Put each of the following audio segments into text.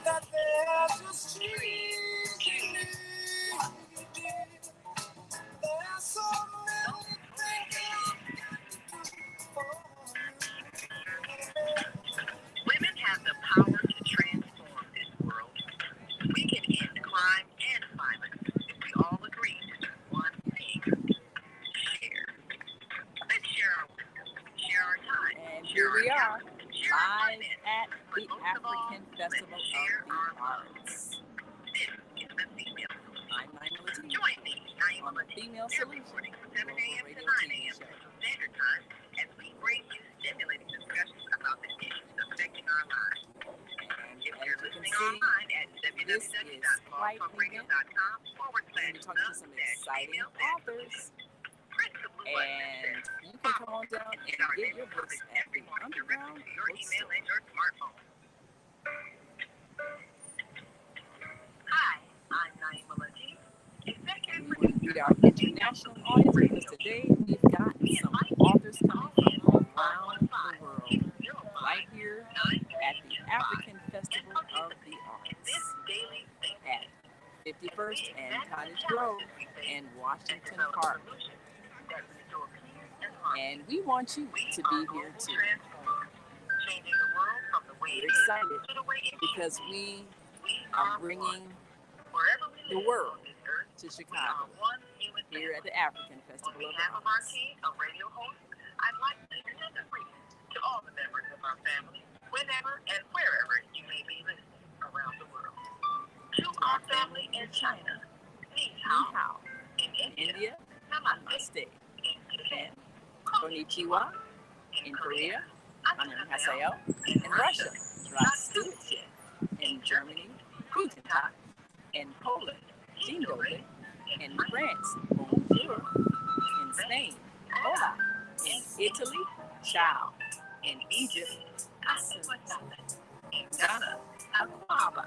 that they're just treating me. There's so many things for Women have the power to transform this world. We can end crime and violence if we all agree to do one thing: share. Let's share our wisdom, share our time, And share here our we are, talent, share our live finance, at but the most of all, African Festival let's of share the our love. Arts. This is the Female Solution. I'm Naima Latif Join me, Naima on the Latif, Female every Solution morning from 7 Global a.m. to Radio 9 TV a.m. show. Central Standard Time as we bring you stimulating discussions about the issues affecting our lives. And If as you're you can listening see, online at this is quite an event. www.blogtalkradio.com We're going to be talking to some exciting authors. And you can come on down and get your books at the Underground Bookstore. Hi, I'm Naima Latif, executive We want to producer greet our international audience because today we've got some authors coming from around the world, right here at the African Festival of the Arts at 51st and Cottage Grove in Washington Park. And we want you to be here too. We're excited because we are bringing the world to Chicago here at the African Festival of the Arts. I'd like to extend a greeting to all the members of our family, whenever and wherever you may be listening around the world. To our family in China, Ni Hao. In India, Namaste. In Japan, Konnichiwa. In Korea, Annyeonghaseyo. In Russia, Здравствуйте. In Germany, Guten Tag. In Poland, Dzień dobry. In France, Bonjour. In Spain, Hola. In Italy, Ciao. In Egypt, Assalamu. In Ghana, Akwaba.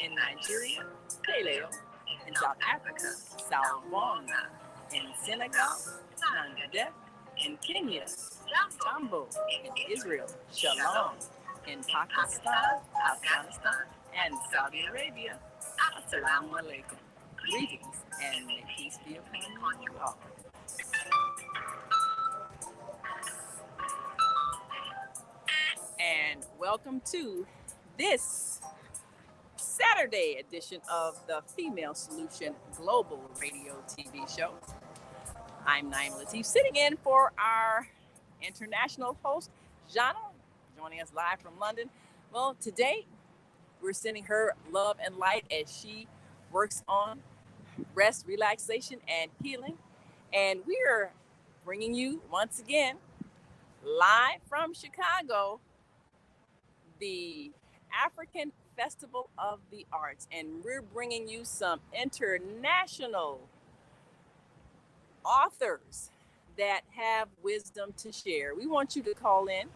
In Nigeria, Paleo. In South Africa, Salvona. In Senegal, Nangade. In Kenya, Tambo. In Israel, Shalom. In Pakistan, Afghanistan, and Saudi Arabia, Assalamu alaikum. Greetings and may peace be upon you all. And welcome to this Saturday edition of the Female Solution Global Radio TV show. I'm Naima Latif, sitting in for our international host, Jana, joining us live from London. Well, today we're sending her love and light as she works on rest, relaxation, and healing. And we are bringing you once again live from Chicago, the African Festival of the Arts. And we're bringing you some international authors that have wisdom to share. We want you to call in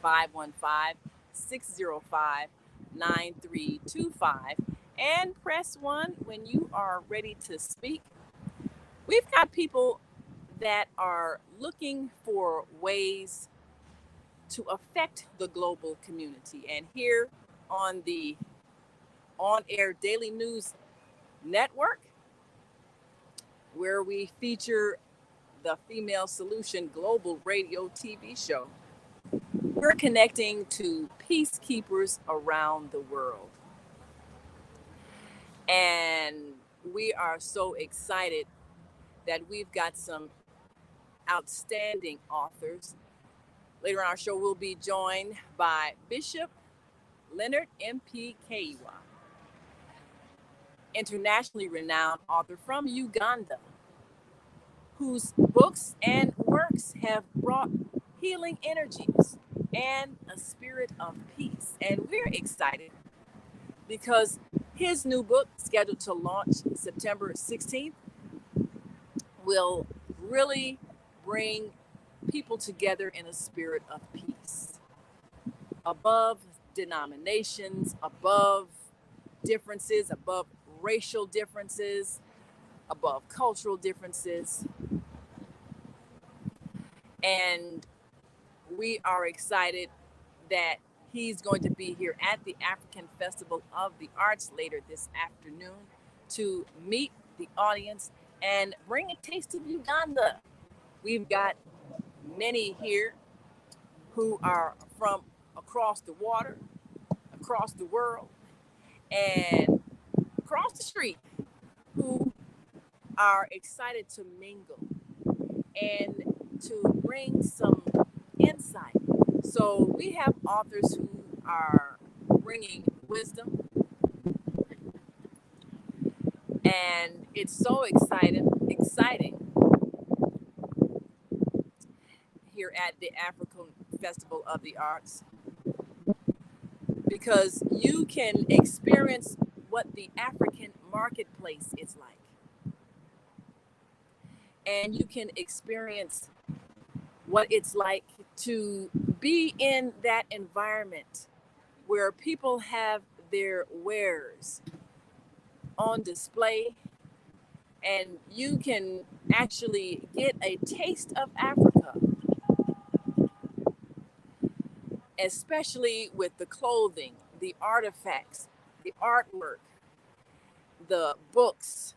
515-605-9325 and press 1 when you are ready to speak. We've got people that are looking for ways to affect the global community. And here on the on-air daily news network, where we feature the Female Solution Global Radio TV show, we're connecting to peacekeepers around the world. And we are so excited that we've got some outstanding authors. Later on our show, we'll be joined by Bishop Leonard M.P. Keiwa, internationally renowned author from Uganda, whose books and works have brought healing energies and a spirit of peace. And we're excited because his new book, scheduled to launch September 16th, will really bring people together in a spirit of peace, above denominations, above differences, above racial differences, above cultural differences. And we are excited that He's going to be here at the African Festival of the Arts later this afternoon to meet the audience and bring a taste of Uganda. We've got many here who are from across the water, across the world, and across the street who are excited to mingle and to bring some insight. So we have authors who are bringing wisdom, and it's so exciting here at the African Festival of the Arts because you can experience what the African marketplace is like, and you can experience what it's like to be in that environment where people have their wares on display, and you can actually get a taste of Africa, especially with the clothing, the artifacts, the artwork, the books,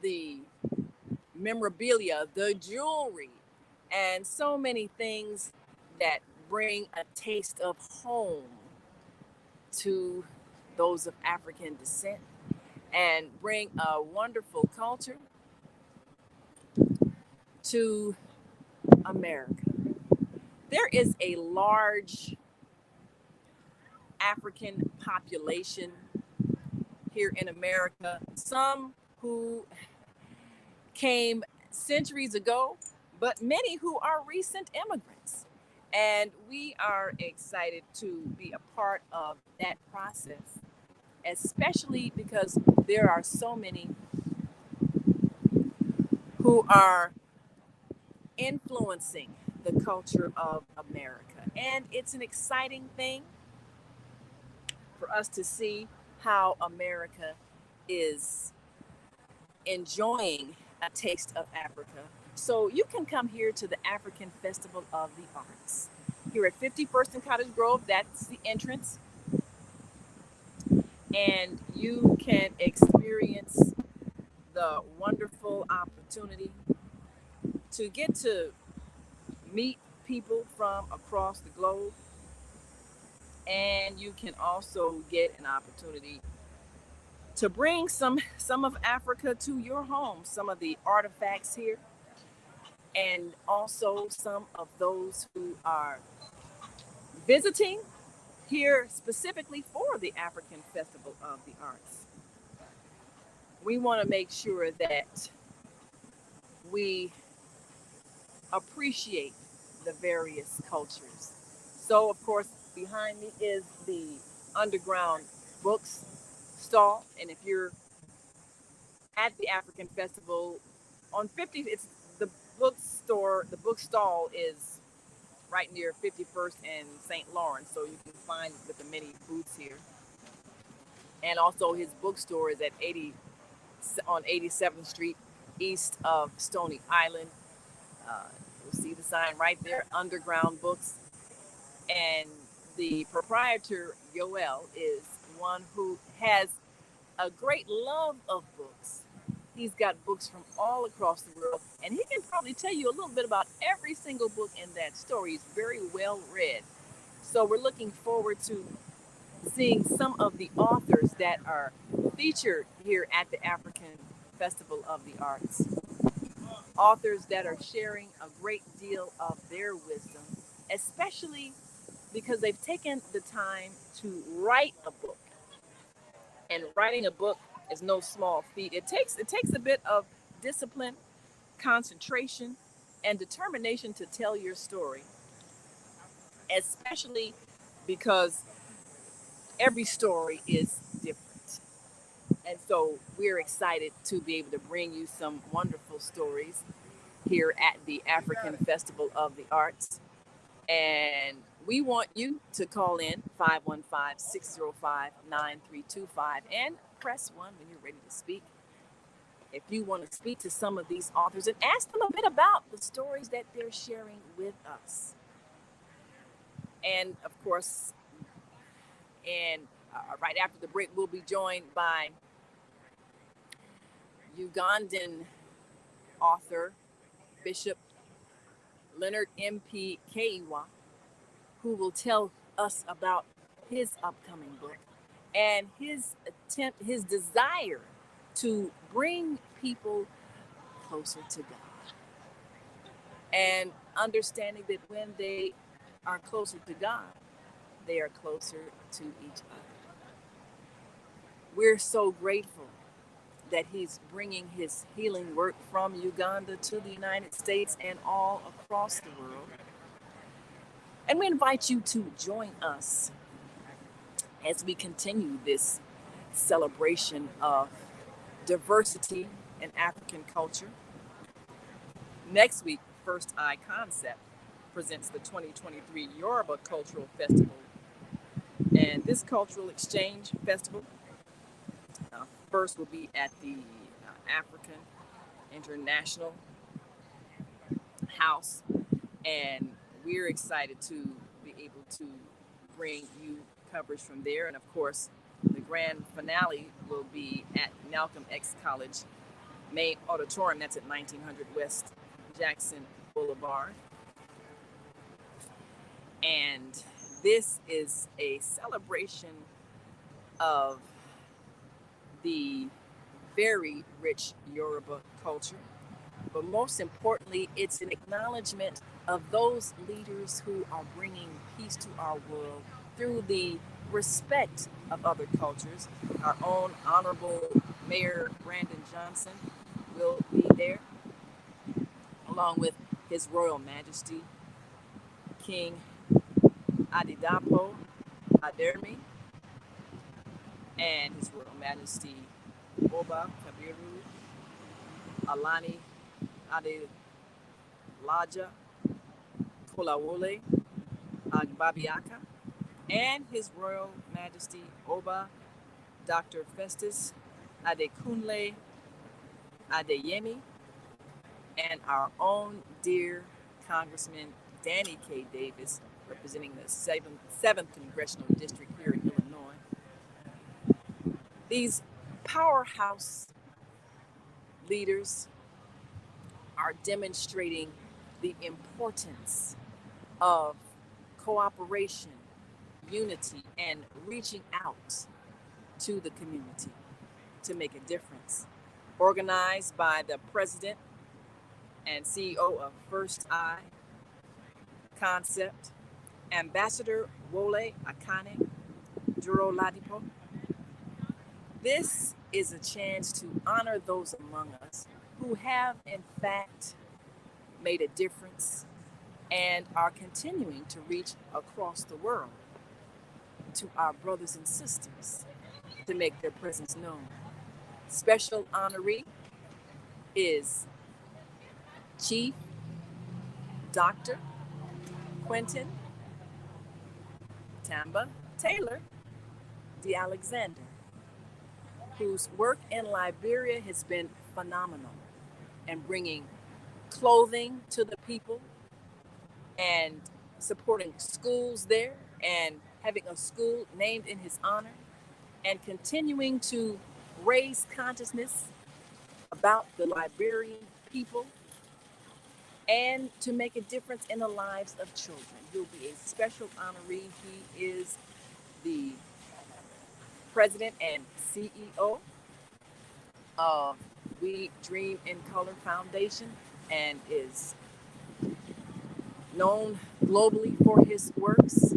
the memorabilia, the jewelry, and so many things that bring a taste of home to those of African descent and bring a wonderful culture to America. There is a large African population here in America, some who came centuries ago, but many who are recent immigrants. And we are excited to be a part of that process, especially because there are so many who are influencing the culture of America. And it's an exciting thing for us to see how America is enjoying a taste of Africa. So you can come here to the African Festival of the Arts. Here at 51st and Cottage Grove, that's the entrance. And you can experience the wonderful opportunity to get to meet people from across the globe. And you can also get an opportunity to bring some of Africa to your home, some of the artifacts here, and also some of those who are visiting here specifically for the African Festival of the Arts. We want to make sure that we appreciate the various cultures. So, of course, behind me is the underground books stall, and if you're at the African Festival on 50, it's the bookstore. The book stall is right near 51st and St. Lawrence, so you can find with the many booths here. And also, his bookstore is at 80 on 87th Street, east of Stony Island. You'll see the sign right there, Underground Books. And the proprietor, Yoel, is one who has a great love of books. He's got books from all across the world, and he can probably tell you a little bit about every single book in that store. He's very well read. So we're looking forward to seeing some of the authors that are featured here at the African Festival of the Arts. Authors that are sharing a great deal of their wisdom, especially because they've taken the time to write a book. And writing a book is no small feat. It takes a bit of discipline, concentration, and determination to tell your story, especially because every story is different. And so we're excited to be able to bring you some wonderful stories here at the African Festival of the Arts. And we want you to call in 515-605-9325 and press 1 when you're ready to speak. If you want to speak to some of these authors and ask them a bit about the stories that they're sharing with us. And of course, and right after the break, we'll be joined by Ugandan author Bishop Leonard M.P. Keiwa, who will tell us about his upcoming book and his desire to bring people closer to God, and understanding that when they are closer to God, they are closer to each other. We're so grateful that he's bringing his healing work from Uganda to the United States and all across the world. And we invite you to join us as we continue this celebration of diversity in African culture. Next week, First Eye Concept presents the 2023 Yoruba Cultural Festival. And this cultural exchange festival first will be at the African International House. And we're excited to be able to bring you coverage from there. And of course, the grand finale will be at Malcolm X College main auditorium. That's at 1900 West Jackson Boulevard. And this is a celebration of the very rich Yoruba culture. But most importantly, it's an acknowledgement of those leaders who are bringing peace to our world through the respect of other cultures. Our own Honorable Mayor Brandon Johnson will be there, along with His Royal Majesty King Adidapo Adermi and His Royal Majesty Oba Kabiru Alani Adelaja Kolawole Agbabiaka, and His Royal Majesty Oba Dr. Festus Adekunle Adeyemi, and our own dear Congressman Danny K. Davis, representing the 7th Congressional District here in Illinois. These powerhouse leaders are demonstrating the importance of cooperation, unity, and reaching out to the community to make a difference. Organized by the president and CEO of First Eye Concept, Ambassador Wole Akane Duro Ladipo. This is a chance to honor those among us who have, in fact, made a difference and are continuing to reach across the world to our brothers and sisters to make their presence known. Special honoree is Chief Dr. Quentin Tamba Taylor de Alexander, whose work in Liberia has been phenomenal and bringing clothing to the people and supporting schools there and having a school named in his honor and continuing to raise consciousness about the Liberian people and to make a difference in the lives of children. He'll be a special honoree. He is the president and CEO of We Dream in Color Foundation and is known globally for his works.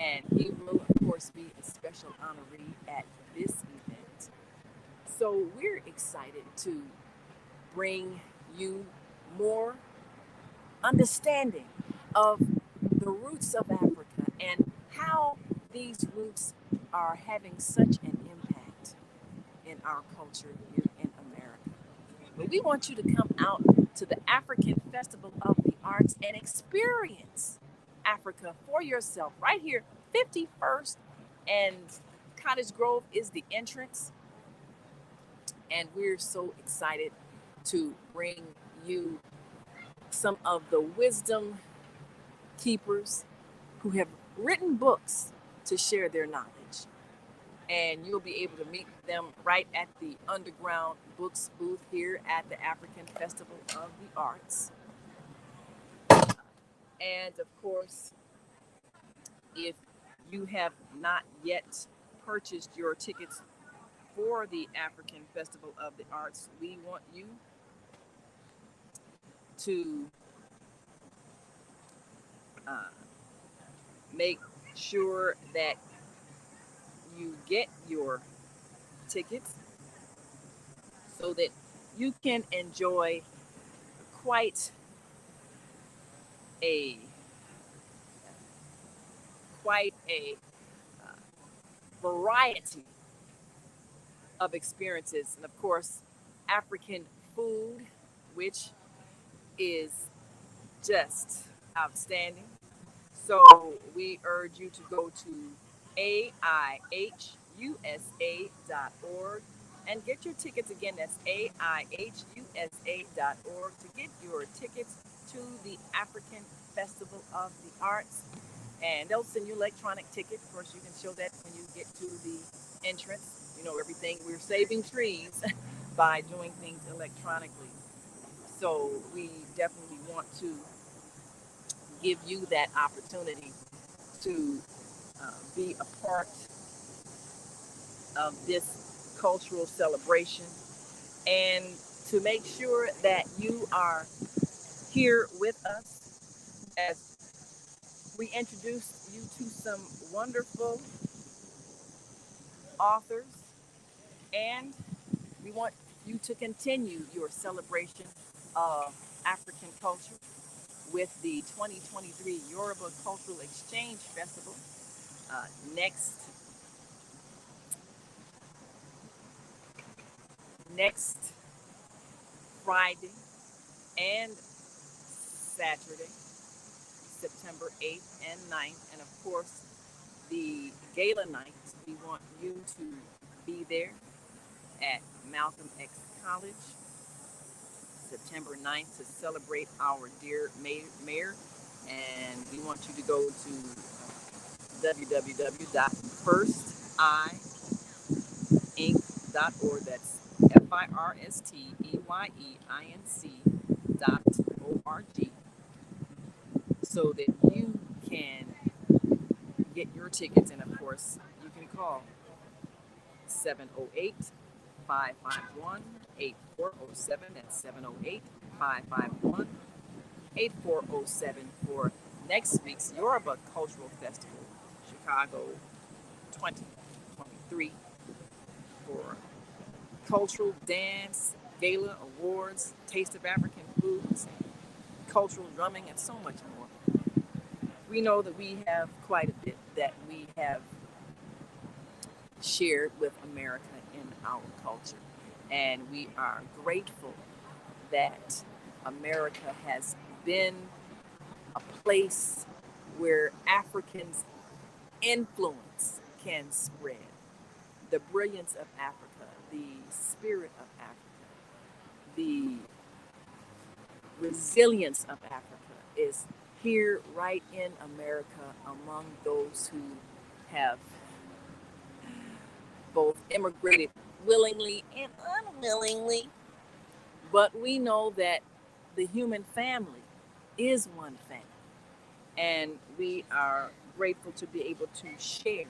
And he will, of course, be a special honoree at this event. So we're excited to bring you more understanding of the roots of Africa and how these roots are having such an impact in our culture here in America. But we want you to come out to the African Festival of the Arts and experience Africa for yourself right here, 51st and Cottage Grove is the entrance. And we're so excited to bring you some of the wisdom keepers who have written books to share their knowledge. And you'll be able to meet them right at the Underground Books booth here at the African Festival of the Arts. And of course, if you have not yet purchased your tickets for the African Festival of the Arts, we want you to uh, make sure that you get your tickets so that you can enjoy quite a quite a variety of experiences, and of course African food, which is just outstanding. So we urge you to go to aihusa.org and get your tickets. Again, that's aihusa.org to get your tickets to the African Festival of the Arts. And they'll send you electronic ticket. Of course, you can show that when you get to the entrance. You know, everything, we're saving trees by doing things electronically. So we definitely want to give you that opportunity to be a part of this cultural celebration and to make sure that you are here with us as we introduce you to some wonderful authors, and we want you to continue your celebration of African culture with the 2023 Yoruba Cultural Exchange Festival uh, next next Friday and Saturday, September 8th and 9th. And of course, the gala night, we want you to be there at Malcolm X College, September 9th, to celebrate our dear mayor. And we want you to go to www.firsteyeinc.org. That's firsteyeinc.org, so that you can get your tickets. And of course, you can call 708 551 8407. That's 708 551 8407 for next week's Yoruba Cultural Festival, Chicago 2023, for cultural dance, gala, awards, taste of African foods, cultural drumming, and so much more. We know that we have quite a bit that we have shared with America in our culture. And we are grateful that America has been a place where Africans' influence can spread. The brilliance of Africa, the spirit of Africa, the resilience of Africa is here right in America among those who have both immigrated willingly and unwillingly. But we know that the human family is one family. And we are grateful to be able to share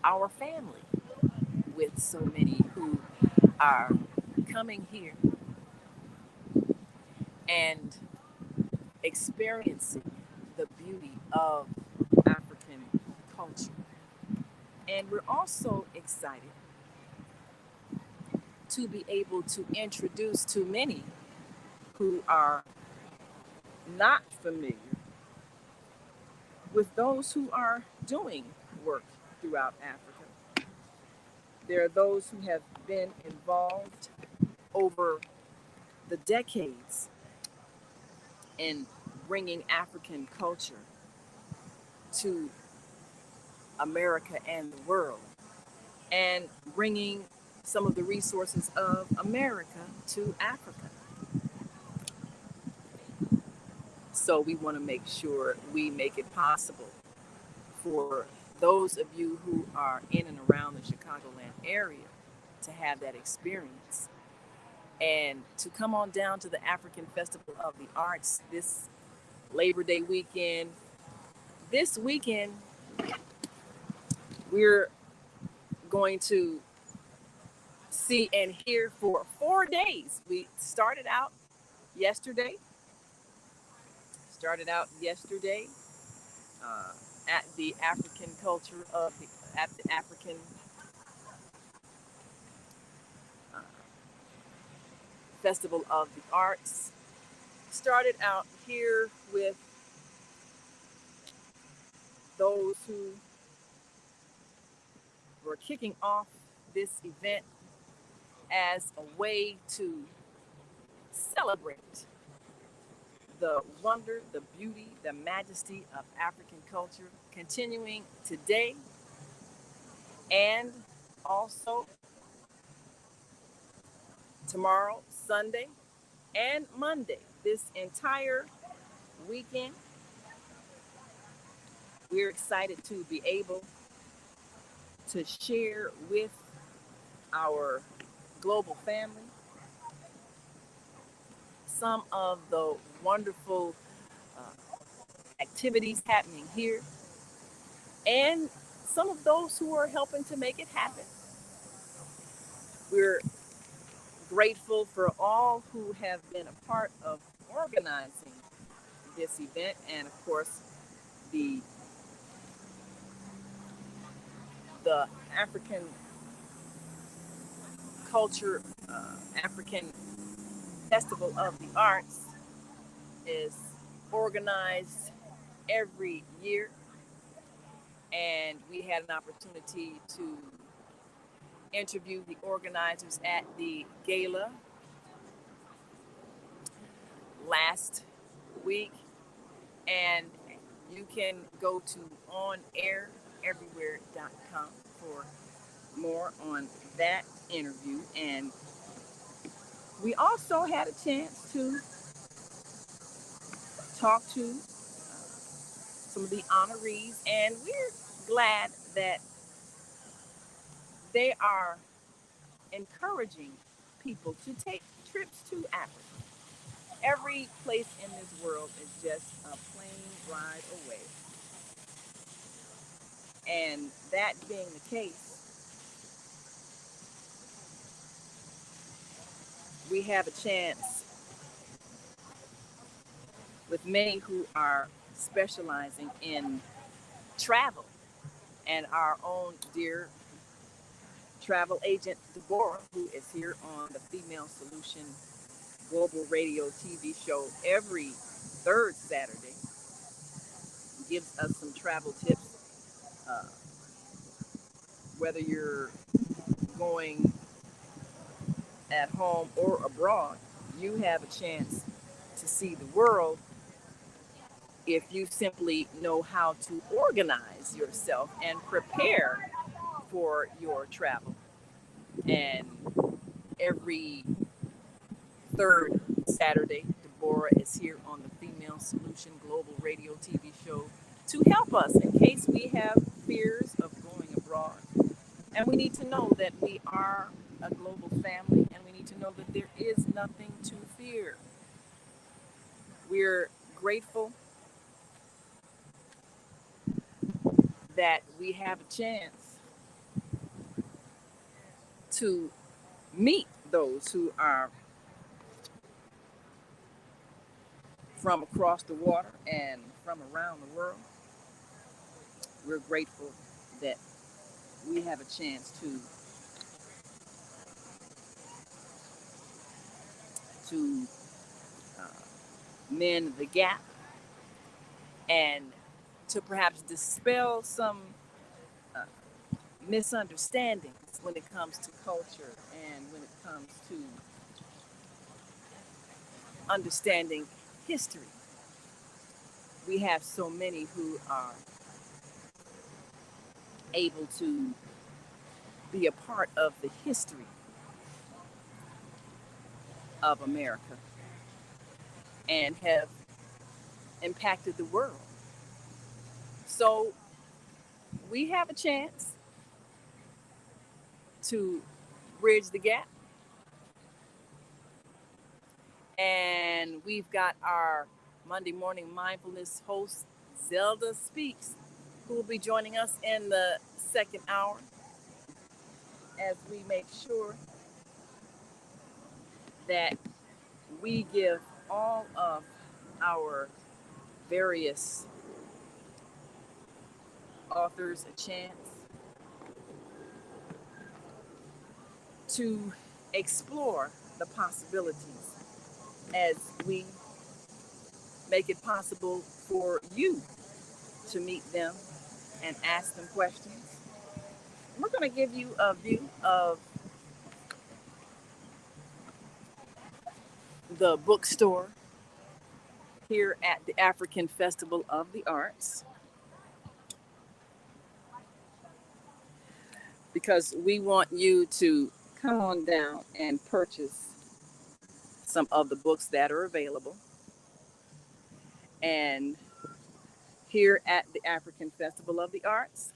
our family with so many who are coming here and experiencing the beauty of African culture. And we're also excited to be able to introduce to many who are not familiar with those who are doing work throughout Africa. There are those who have been involved over the decades in bringing African culture to America and the world, and bringing some of the resources of America to Africa. So we want to make sure we make it possible for those of you who are in and around the Chicagoland area to have that experience and to come on down to the African Festival of the Arts this Labor Day weekend. This weekend, we're going to see and hear for 4 days. We started out yesterday uh, at the African culture of at the African uh, Festival of the Arts. Started out here with those who were kicking off this event as a way to celebrate the wonder, the beauty, the majesty of African culture, continuing today and also tomorrow, Sunday, and Monday. This entire weekend, we're excited to be able to share with our global family some of the wonderful uh, activities happening here and some of those who are helping to make it happen. We're grateful for all who have been a part of organizing this event, and of course the African culture, African Festival of the Arts is organized every year, and we had an opportunity to interview the organizers at the gala last week, and you can go to onaireverywhere.com for more on that interview. And we also had a chance to talk to some of the honorees, and we're glad that they are encouraging people to take trips to Africa. Every place in this world is just a plane ride away. And that being the case, we have a chance with many who are specializing in travel, and our own dear travel agent Deborah, who is here on the Female Solution Global Radio TV show every third Saturday, gives us some travel tips. Uh, whether you're going at home or abroad, you have a chance to see the world if you simply know how to organize yourself and prepare for your travel. And every third Saturday, Deborah is here on the Female Solution Global Radio TV show to help us in case we have fears of going abroad. And we need to know that we are a global family, and we need to know that there is nothing to fear. We're grateful that we have a chance to meet those who are from across the water and from around the world. We're grateful that we have a chance to uh, mend the gap and to perhaps dispel some uh, misunderstandings when it comes to culture and when it comes to understanding history. We have so many who are able to be a part of the history of America and have impacted the world. So we have a chance to bridge the gap. And we've got our Monday morning mindfulness host, Zelda Speaks, who will be joining us in the second hour as we make sure that we give all of our various authors a chance to explore the possibilities as we make it possible for you to meet them and ask them questions. We're going to give you a view of the bookstore here at the African Festival of the Arts, because we want you to come on down and purchase some of the books that are available. And here at the African Festival of the Arts,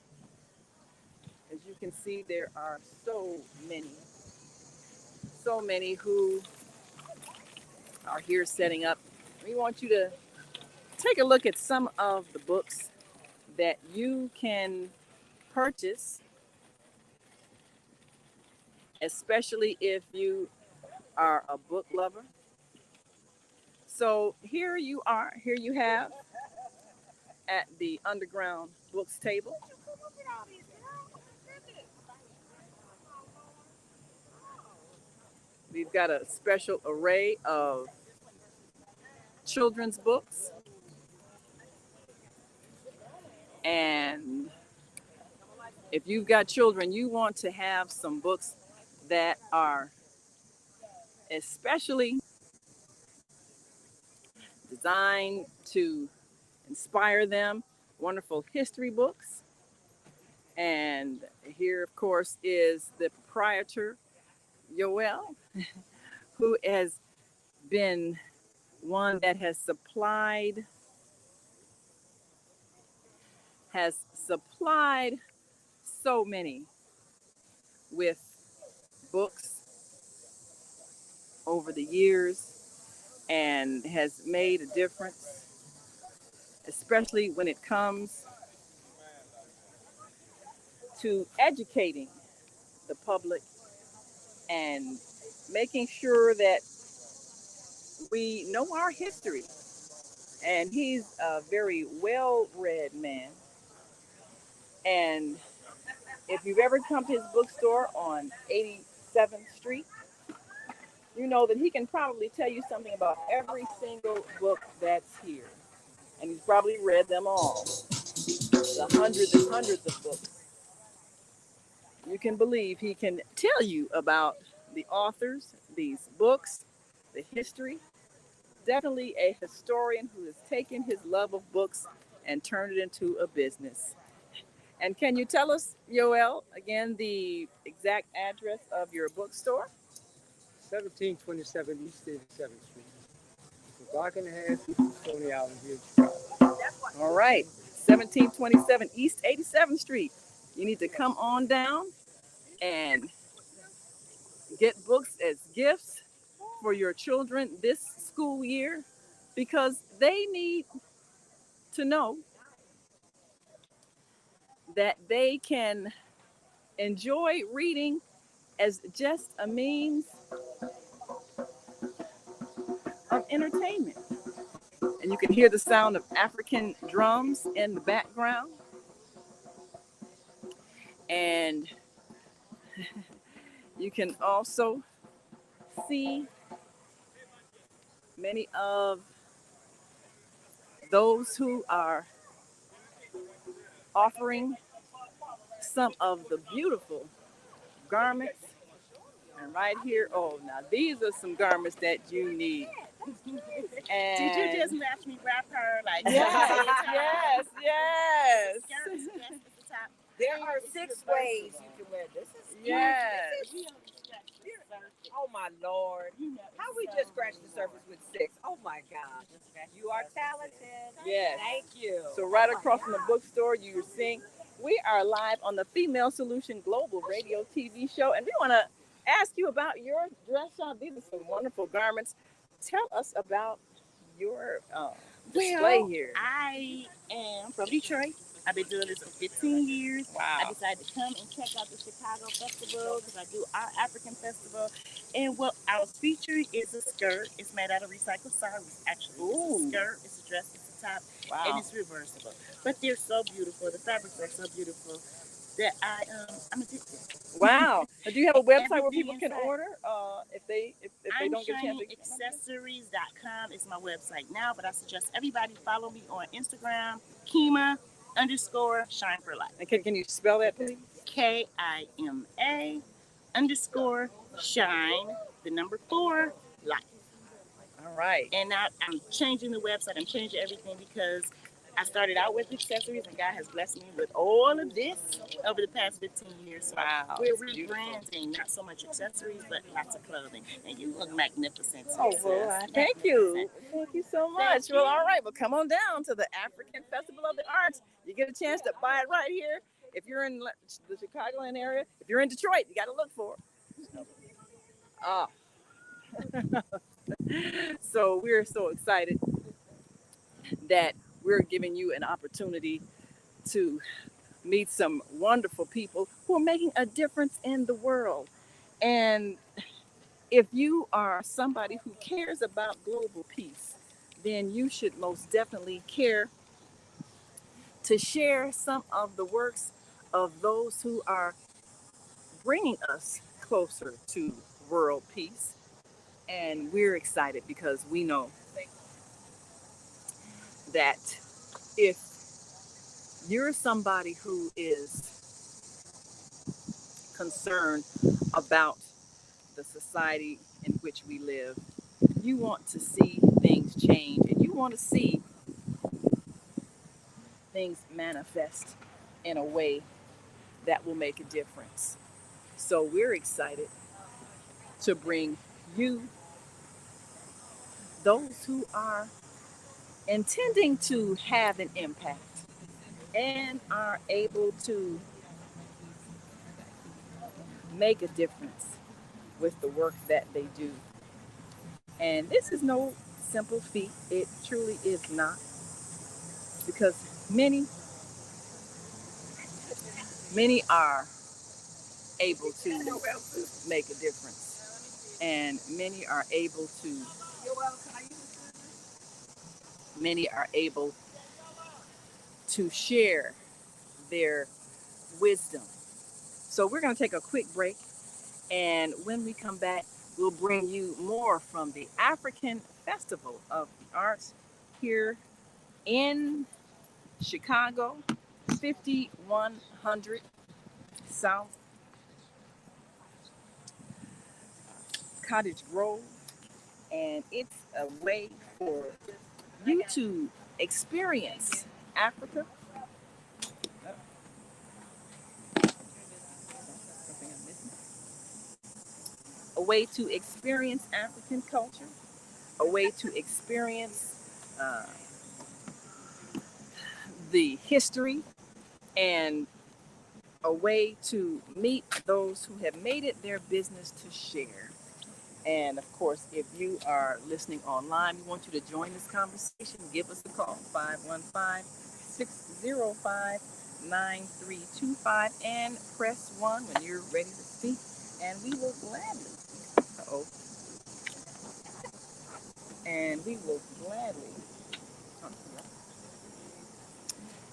as you can see, there are so many who are here setting up. We want you to take a look at some of the books that you can purchase, especially if you are a book lover. So here you are, here you have at the Underground Books table. We've got a special array of children's books, and if you've got children, you want to have some books that are especially designed to inspire them. Wonderful history books. And here, of course, is the proprietor, Yoel, who has been one that has supplied so many with books over the years and has made a difference, especially when it comes to educating the public and making sure that we know our history. And he's a very well-read man. And if you've ever come to his bookstore on 87th Street, you know that he can probably tell you something about every single book that's here. And he's probably read them all, the hundreds and hundreds of books. You can believe he can tell you about the authors, these books, the history. Definitely a historian who has taken his love of books and turned it into a business. And can you tell us, Yoel, again, the exact address of your bookstore? 1727 East 87th Street. It's a block and a half from Stony Island here in Chicago. All right, 1727 East 87th Street. You need to come on down and get books as gifts for your children this school year, because they need to know that they can enjoy reading as just a means of entertainment. And you can hear the sound of African drums in the background. And you can also see many of those who are offering some of the beautiful garments. And right here, oh, now these are some garments that you need. And did you just match me wrap her like yes, yes. The top. There are 6 ways you can wear this. Is Yes. Beautiful. surface. Oh my Lord. How we just scratched the surface with 6? Oh my God. You are talented. Yes. Thank you. So right across from the bookstore, you're seeing we are live on the Female Solution Global Radio TV show, and we want to ask you about your dress shop. These are some wonderful garments. Tell us about your display here. I am from Detroit. I've been doing this for 15 years. Wow. I decided to come and check out the Chicago Festival because I do our African festival. And what I was featuring is a skirt. It's made out of recycled cyrus, actually. It's a skirt, it's a dress, it's a top, and it's reversible. But they're so beautiful. The fabrics are so beautiful that I'm addicted. Wow. Do you have a website where people can order if they don't get a chance to Accessories.com is my website now, but I suggest everybody follow me on Instagram, Kima_Shine for Life. And can you spell that, please? KIMA_Shine 4 Life. All right. And now I'm changing the website. I'm changing everything because I started out with accessories, and God has blessed me with all of this over the past 15 years. So wow. We're rebranding, not so much accessories, but lots of clothing. And you look magnificent. Oh, well, thank you. Thank you so much. Well, all right. Well, come on down to the African Festival of the Arts. You get a chance to buy it right here. If you're in the Chicagoland area, if you're in Detroit, you got to look for it. So we're so excited that we're giving you an opportunity to meet some wonderful people who are making a difference in the world. And if you are somebody who cares about global peace, then you should most definitely care to share some of the works of those who are bringing us closer to world peace. And we're excited because we know that if you're somebody who is concerned about the society in which we live, you want to see things change and you want to see things manifest in a way that will make a difference. So we're excited to bring you those who are intending to have an impact and are able to make a difference with the work that they do. And this is no simple feat. It truly is not, because many are able to make a difference, and many are able to share their wisdom. So we're going to take a quick break, and when we come back, we'll bring you more from the African Festival of the Arts here in Chicago, 5100 South Cottage Grove. And it's a way for you to experience Africa. A way to experience African culture, a way to experience the history, and a way to meet those who have made it their business to share. And of course, if you are listening online, we want you to join this conversation. Give us a call, 515-605-9325, and press 1 when you're ready to speak. And we will gladly,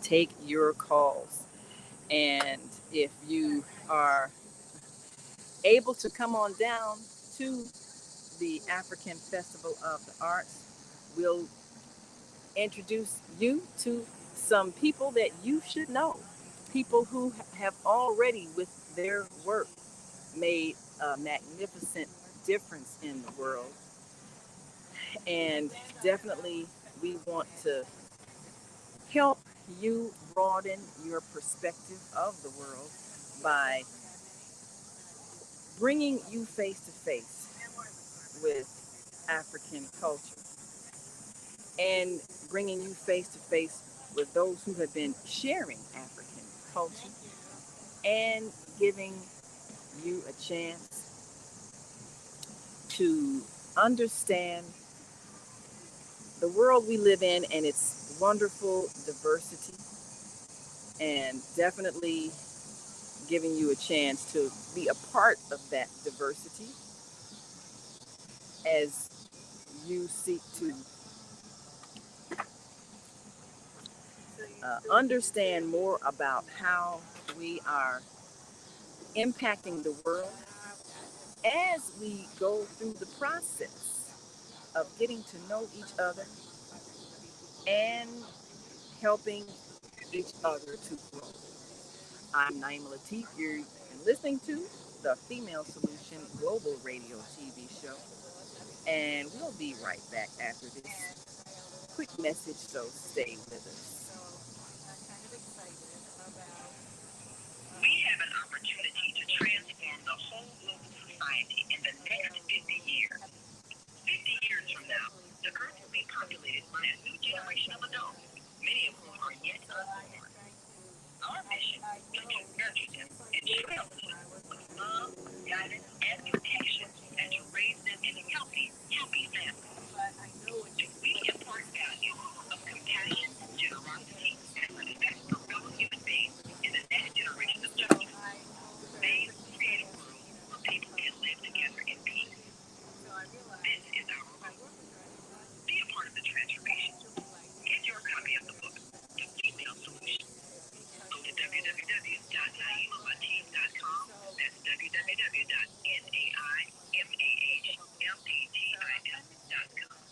take your calls. And if you are able to come on down to the African Festival of the Arts, we'll introduce you to some people that you should know, people who have already, with their work, made a magnificent difference in the world. And definitely we want to help you broaden your perspective of the world by bringing you face to face with African culture and bringing you face to face with those who have been sharing African culture and giving you a chance to understand the world we live in and its wonderful diversity, and definitely giving you a chance to be a part of that diversity as you seek to understand more about how we are impacting the world as we go through the process of getting to know each other and helping each other to grow. I'm Naima Latif. You're listening to the Female Solution Global Radio TV show. And we'll be right back after this quick message, so stay with us. We have an opportunity to transform the whole global society in the next 50 years. 50 years from now, the earth will be populated by a new generation of adults, many of whom are yet unborn. Our mission is to nurture them and shelter them with love, guidance, and protection, and to raise them in healthy families. If we impart values of compassion, generosity, and respect for fellow human beings in the next generation of children, they will create a world where people can live together in peace. This is our goal. Be a part of the transformation. Get your copy of the book, The Female Solution. Go to www.naimalatif.com. That's www.naimalatif.com.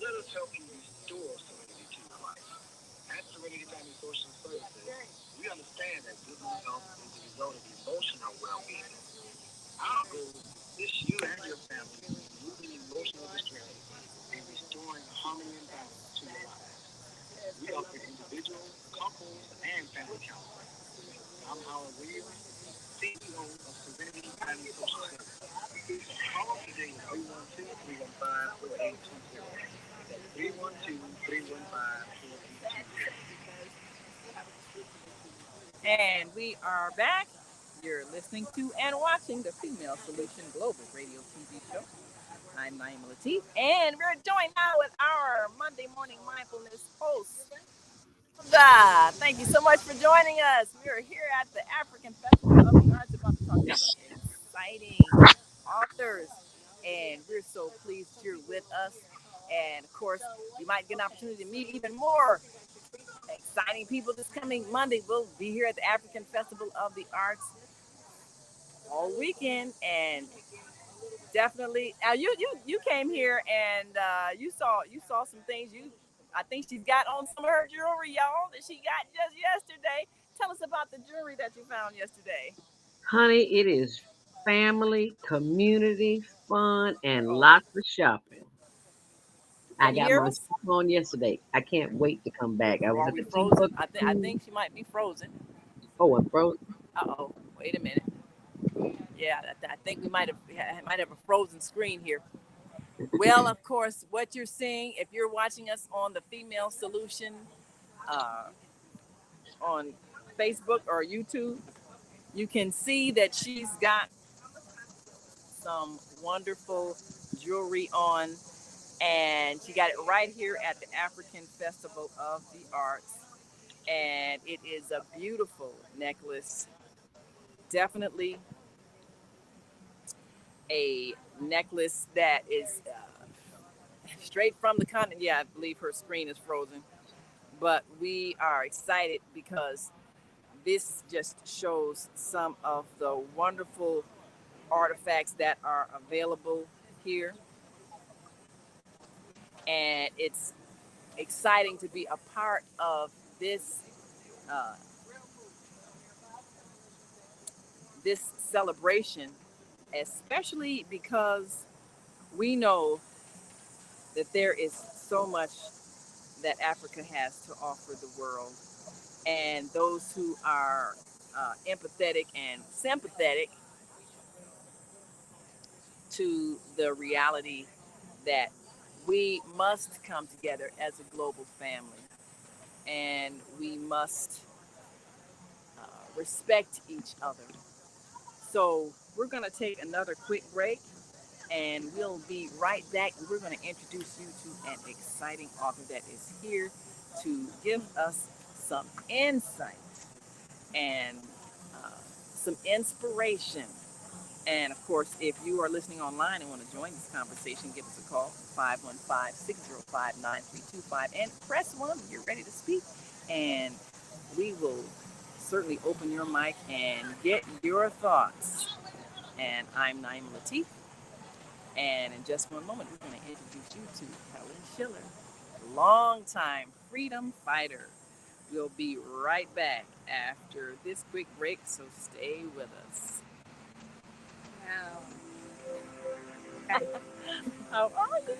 Let us help you restore serenity to your life. At Serenity Family Social Services, we understand that good mental health is the result of emotional well-being. Our goal is to assist you and your family in removing emotional distress and restoring harmony and balance to your lives. We offer individual, couples, and family counseling. I'm Howard Williams, CEO of Serenity Family Social Services. Call us today at 312-315-4820. That's 312-315-4820. And we are back. You're listening to and watching the Female Solution Global Radio TV show. I'm Naima Latif, and we're joined now with our Monday morning mindfulness host. Thank you so much for joining us. We are here at the African Festival of the Arts, about to talk to some exciting authors, and we're so pleased you're with us. And of course, you might get an opportunity to meet even more exciting people this coming Monday. We'll be here at the African Festival of the Arts all weekend, and definitely. Now you came here and you saw some things. I think she's got on some of her jewelry, y'all, that she got just yesterday. Tell us about the jewelry that you found yesterday. Honey, it is family, community, fun, and Oh, lots of shopping. I can you got hear my us? stuff on yesterday. I can't wait to come back. I Or was are at we the frozen? Timbuktu. I think she might be frozen. Oh, and frozen. Uh-oh. Wait a minute. Yeah, I think we might have a frozen screen here. Well, of course, what you're seeing, if you're watching us on the Female Solution uh, on Facebook or YouTube, you can see that she's got some wonderful jewelry on, and she got it right here at the African Festival of the Arts. And it is a beautiful necklace. Definitely a necklace that is straight from the continent. Yeah, I believe her screen is frozen. But we are excited because this just shows some of the wonderful artifacts that are available here. And it's exciting to be a part of this uh, this celebration, especially because we know that there is so much that Africa has to offer the world, and those who are empathetic and sympathetic to the reality that we must come together as a global family, and we must respect each other. So we're going to take another quick break, and we'll be right back. And we're going to introduce you to an exciting author that is here to give us some insight and uh, some inspiration. And of course, if you are listening online and want to join this conversation, give us a call, 515-605-9325, and press 1 when you're ready to speak. And we will certainly open your mic and get your thoughts. And I'm Naima Latif. And in just one moment, we're going to introduce you to Helen Schiller, longtime freedom fighter. We'll be right back after this quick break, so stay with us. Wow. How are you?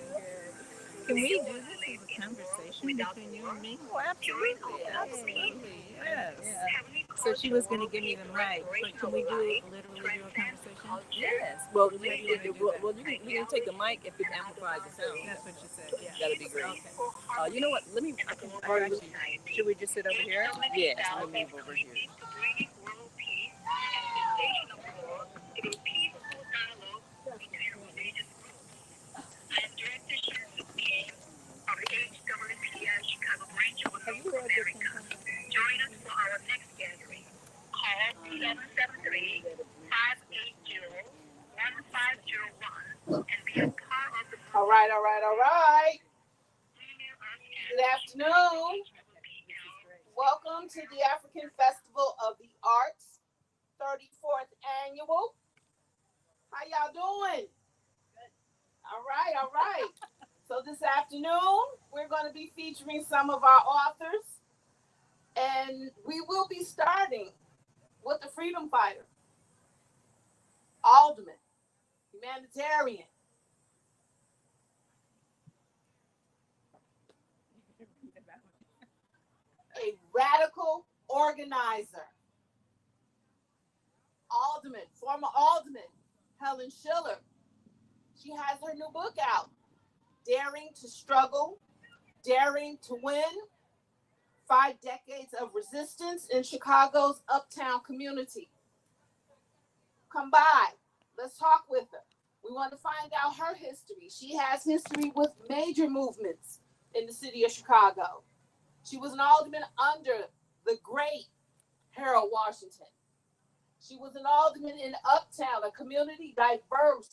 Can we do this as a conversation between you and me? Oh, absolutely. Absolutely. Yes. Yeah. So she was going to give me the mic, but can we literally do a conversation? Yes. Well, you can take the mic if it amplifies the sound. That's what you said. Yeah. That'd be great. Okay. You know what? I can actually. Should we just sit over here? Yes, I'll move over here. Chicago branch of North America. Join us for our next gathering. Call 773-580-1501 and be a part of the All right. Good afternoon. Welcome to the African Festival of the Arts, 34th annual. How y'all doing? All right. So this afternoon, we're going to be featuring some of our authors, and we will be starting with the freedom fighter, alderman, humanitarian, a radical organizer, former alderman, Helen Schiller. She has her new book out, Daring to Struggle, Daring to Win, 5 Decades of Resistance in Chicago's Uptown Community. Come by, let's talk with her. We want to find out her history. She has history with major movements in the city of Chicago. She was an alderman under the great Harold Washington. She was an alderman in Uptown, a community diverse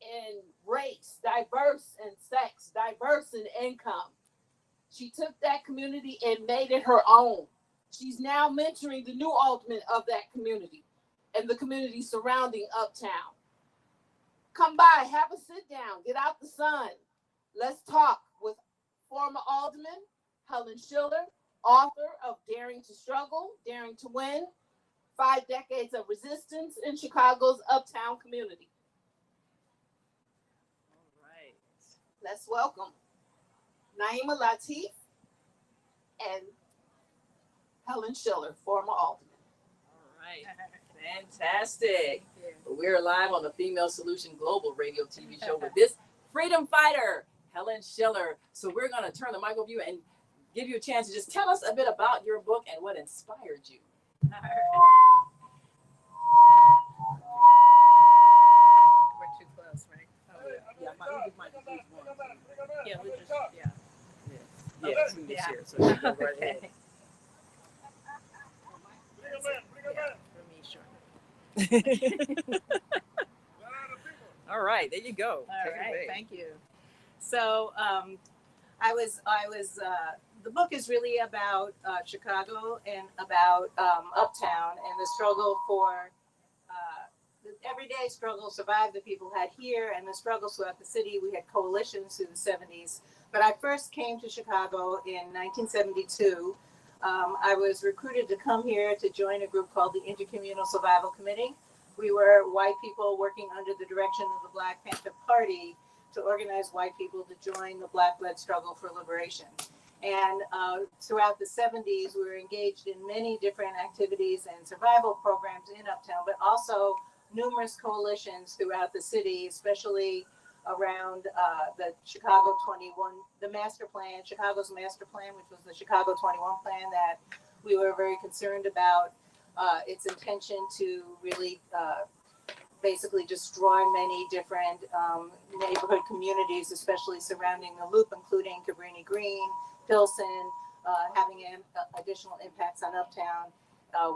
in race, diverse in sex, diverse in income. She took that community and made it her own. She's now mentoring the new alderman of that community and the community surrounding Uptown. Come by, have a sit down, get out the sun. Let's talk with former alderman Helen Schiller, author of Daring to Struggle, Daring to Win, 5 Decades of Resistance in Chicago's Uptown Community. All right. Let's welcome Naima Latif and Helen Schiller, former alderman. All right. Fantastic. We're live on the Female Solution Global Radio TV show with this freedom fighter, Helen Schiller. So we're going to turn the mic over to you and give you a chance to just tell us a bit about your book and what inspired you. All right. We're too close, right? Oh, Yeah, yeah, we just, we can share. So you go right ahead. okay. For me, sure. All right, there you go. All right, thank you. So I was the book is really about Chicago and about Uptown and the struggle for everyday struggle survived the people had here and the struggles throughout the city. We had coalitions through the 70s. But I first came to Chicago in 1972. I was recruited to come here to join a group called the Intercommunal Survival Committee. We were white people working under the direction of the Black Panther Party to organize white people to join the Black-led struggle for liberation. And throughout the 70s, we were engaged in many different activities and survival programs in Uptown, but also numerous coalitions throughout the city, especially around the Chicago 21, the master plan, Chicago's master plan, which was the Chicago 21 plan that we were very concerned about its intention to really basically destroy many different neighborhood communities, especially surrounding the Loop, including Cabrini Green, Pilsen, having additional impacts on Uptown,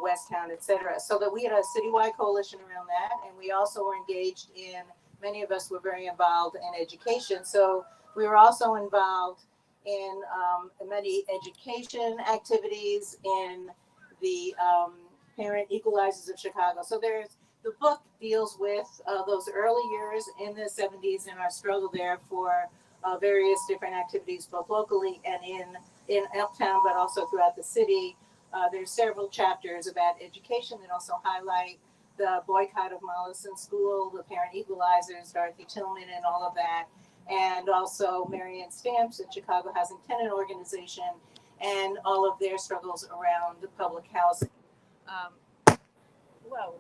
Westtown, et cetera. So that we had a citywide coalition around that, and we also were engaged in, many of us were very involved in education. So we were also involved in many education activities in the parent equalizers of Chicago. So the book deals with those early years in the 70s and our struggle there for various different activities, both locally and in Uptown, but also throughout the city. There's several chapters about education that also highlight the boycott of Mollison School, the parent equalizers, Dorothy Tillman, and all of that, and also Marianne Stamps at Chicago Housing Tenant Organization, and all of their struggles around public housing. Whoa.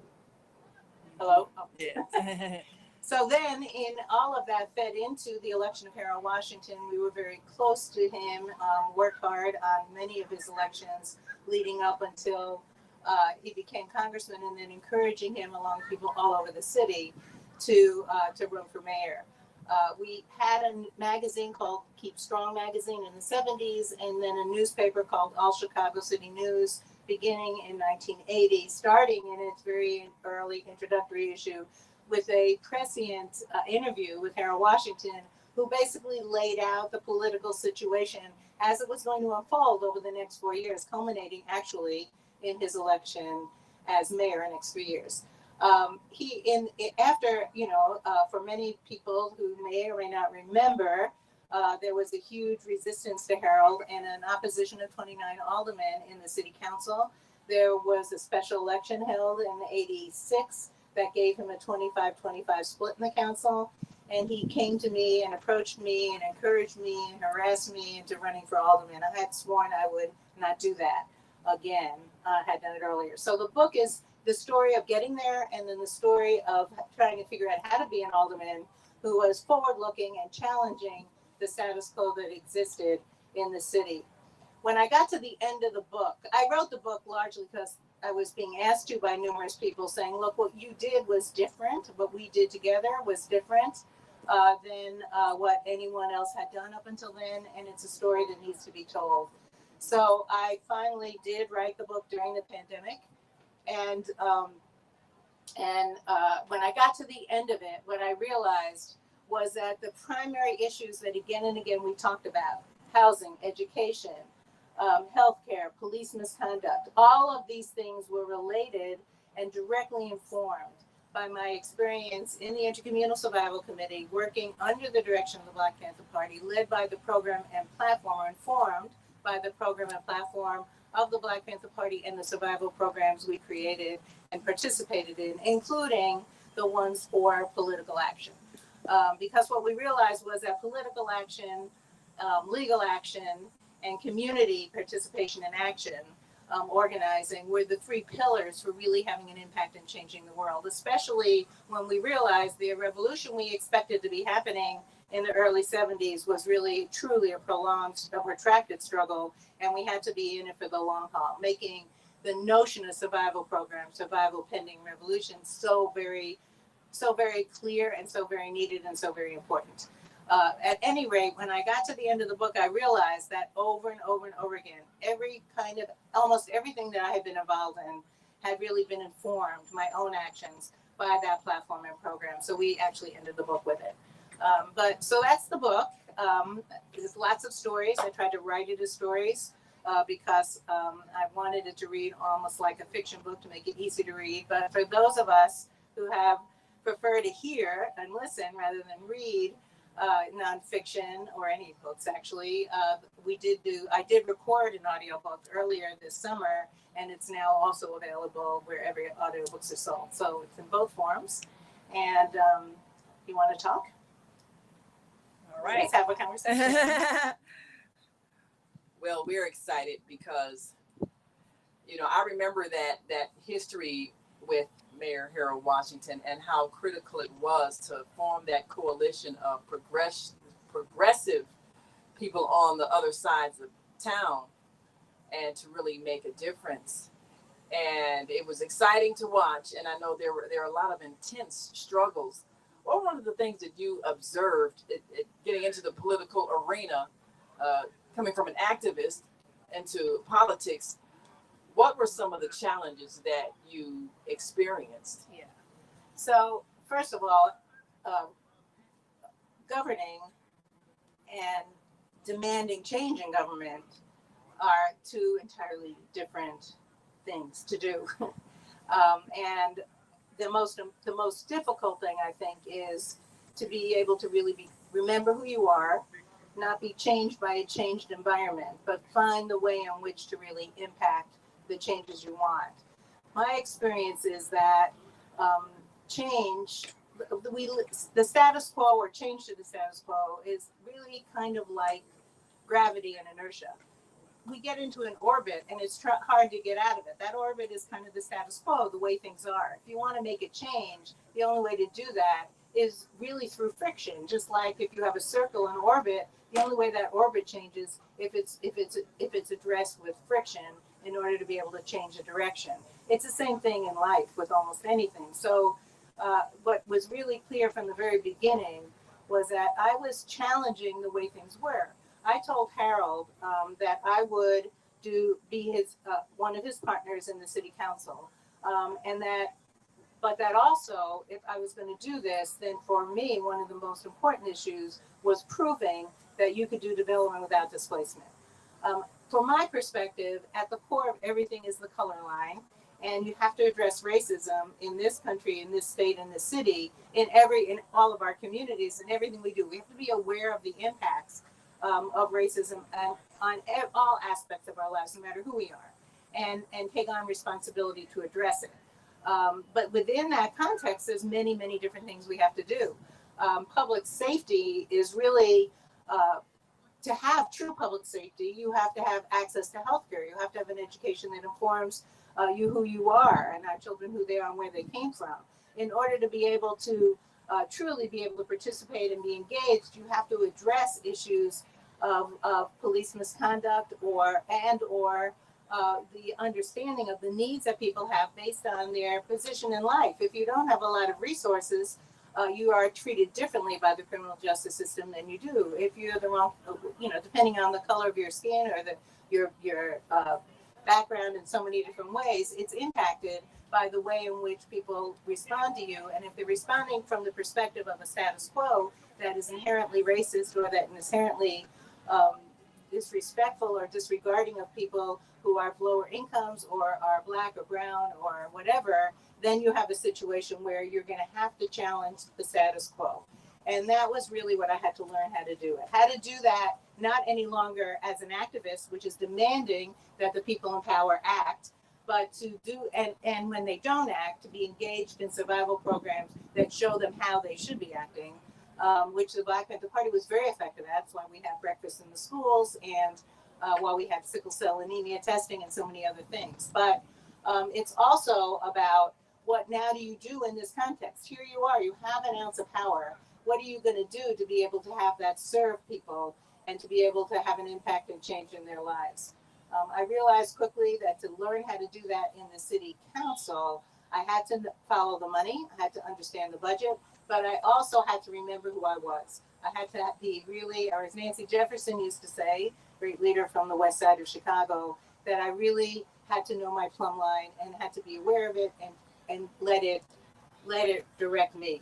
Hello? Oh. Yeah. So then in all of that fed into the election of Harold Washington. We were very close to him, worked hard on many of his elections leading up until he became congressman, and then encouraging him along with people all over the city to run for mayor. We had a magazine called Keep Strong Magazine in the 70s, and then a newspaper called All Chicago City News beginning in 1980, starting in its very early introductory issue with a prescient interview with Harold Washington, who basically laid out the political situation as it was going to unfold over the next 4 years, culminating actually in his election as mayor in the next 3 years. For many people who may or may not remember, there was a huge resistance to Harold and an opposition of 29 aldermen in the city council. There was a special election held in '86 that gave him a 25-25 split in the council. And he came to me and approached me and encouraged me and harassed me into running for alderman. I had sworn I would not do that again. Had done it earlier. So the book is the story of getting there, and then the story of trying to figure out how to be an alderman who was forward-looking and challenging the status quo that existed in the city. When I got to the end of the book, I wrote the book largely because I was being asked to by numerous people saying, look, what you did was different. What we did together was different than what anyone else had done up until then. And it's a story that needs to be told. So I finally did write the book during the pandemic. And when I got to the end of it, what I realized was that the primary issues that again and again we talked about, housing, education, healthcare, police misconduct, all of these things were related and directly informed by my experience in the Intercommunal Survival Committee, working under the direction of the Black Panther Party, led by the program and platform, or informed by the program and platform of the Black Panther Party and the survival programs we created and participated in, including the ones for political action. Because what we realized was that political action, legal action, and community participation and action, organizing, were the three pillars for really having an impact in changing the world, especially when we realized the revolution we expected to be happening in the early 70s was really truly a prolonged, a protracted struggle, and we had to be in it for the long haul, making the notion of survival program, survival pending revolution, so very clear and so very needed and so very important. At any rate, when I got to the end of the book, I realized that over and over and over again, almost everything that I had been involved in had really been informed, my own actions, by that platform and program. So we actually ended the book with it. So that's the book. There's lots of stories. I tried to write it as stories because I wanted it to read almost like a fiction book to make it easy to read. But for those of us who have preferred to hear and listen rather than read nonfiction or any books, actually. I did record an audiobook earlier this summer, and it's now also available wherever audiobooks are sold. So it's in both forms. And you want to talk? All right. Let's have a conversation. Well, we're excited because, I remember that history with Mayor Harold Washington and how critical it was to form that coalition of progressive people on the other sides of town and to really make a difference. And it was exciting to watch. And I know there were a lot of intense struggles. What were one of the things that you observed getting into the political arena, coming from an activist into politics? What were some of the challenges that you experienced? Yeah. So, first of all, governing and demanding change in government are two entirely different things to do. And the most difficult thing, I think, is to be able to really remember who you are, not be changed by a changed environment, but find the way in which to really impact the changes you want. My experience is that the status quo or change to the status quo is really kind of like gravity and inertia. We get into an orbit and it's hard to get out of it. That orbit is kind of the status quo, the way things are. If you want to make a change, the only way to do that is really through friction. Just like if you have a circle in orbit, the only way that orbit changes if it's addressed with friction in order to be able to change the direction. It's the same thing in life with almost anything. So what was really clear from the very beginning was that I was challenging the way things were. I told Harold that I would be his one of his partners in the city council, but that also, if I was going to do this, then for me, one of the most important issues was proving that you could do development without displacement. From my perspective, at the core of everything is the color line, and you have to address racism in this country, in this state, in this city, in all of our communities, and everything we do. We have to be aware of the impacts of racism on all aspects of our lives, no matter who we are, and take on responsibility to address it. But within that context, there's many, many different things we have to do. Public safety is really, to have true public safety, you have to have access to healthcare. You have to have an education that informs you who you are and our children who they are and where they came from. In order to be able to truly be able to participate and be engaged, you have to address issues of police misconduct or the understanding of the needs that people have based on their position in life. If you don't have a lot of resources, you are treated differently by the criminal justice system than you do if you're the wrong, depending on the color of your skin or your background in so many different ways, it's impacted by the way in which people respond to you. And if they're responding from the perspective of a status quo that is inherently racist or that is inherently disrespectful or disregarding of people who are of lower incomes or are Black or brown or whatever, then you have a situation where you're going to have to challenge the status quo. And that was really what I had to learn how to do. I had to do that not any longer as an activist, which is demanding that the people in power act, but to do, and when they don't act, to be engaged in survival programs that show them how they should be acting, which the Black Panther Party was very effective at. That's why we have breakfast in the schools and while we have sickle cell anemia testing and so many other things. But it's also about what now do you do in this context? Here you are, you have an ounce of power. What are you going to do to be able to have that serve people and to be able to have an impact and change in their lives? I realized quickly that to learn how to do that in the city council, I had to follow the money, I had to understand the budget, but I also had to remember who I was. I had to be really, or as Nancy Jefferson used to say, great leader from the west side of Chicago, that I really had to know my plumb line and had to be aware of it and let it direct me.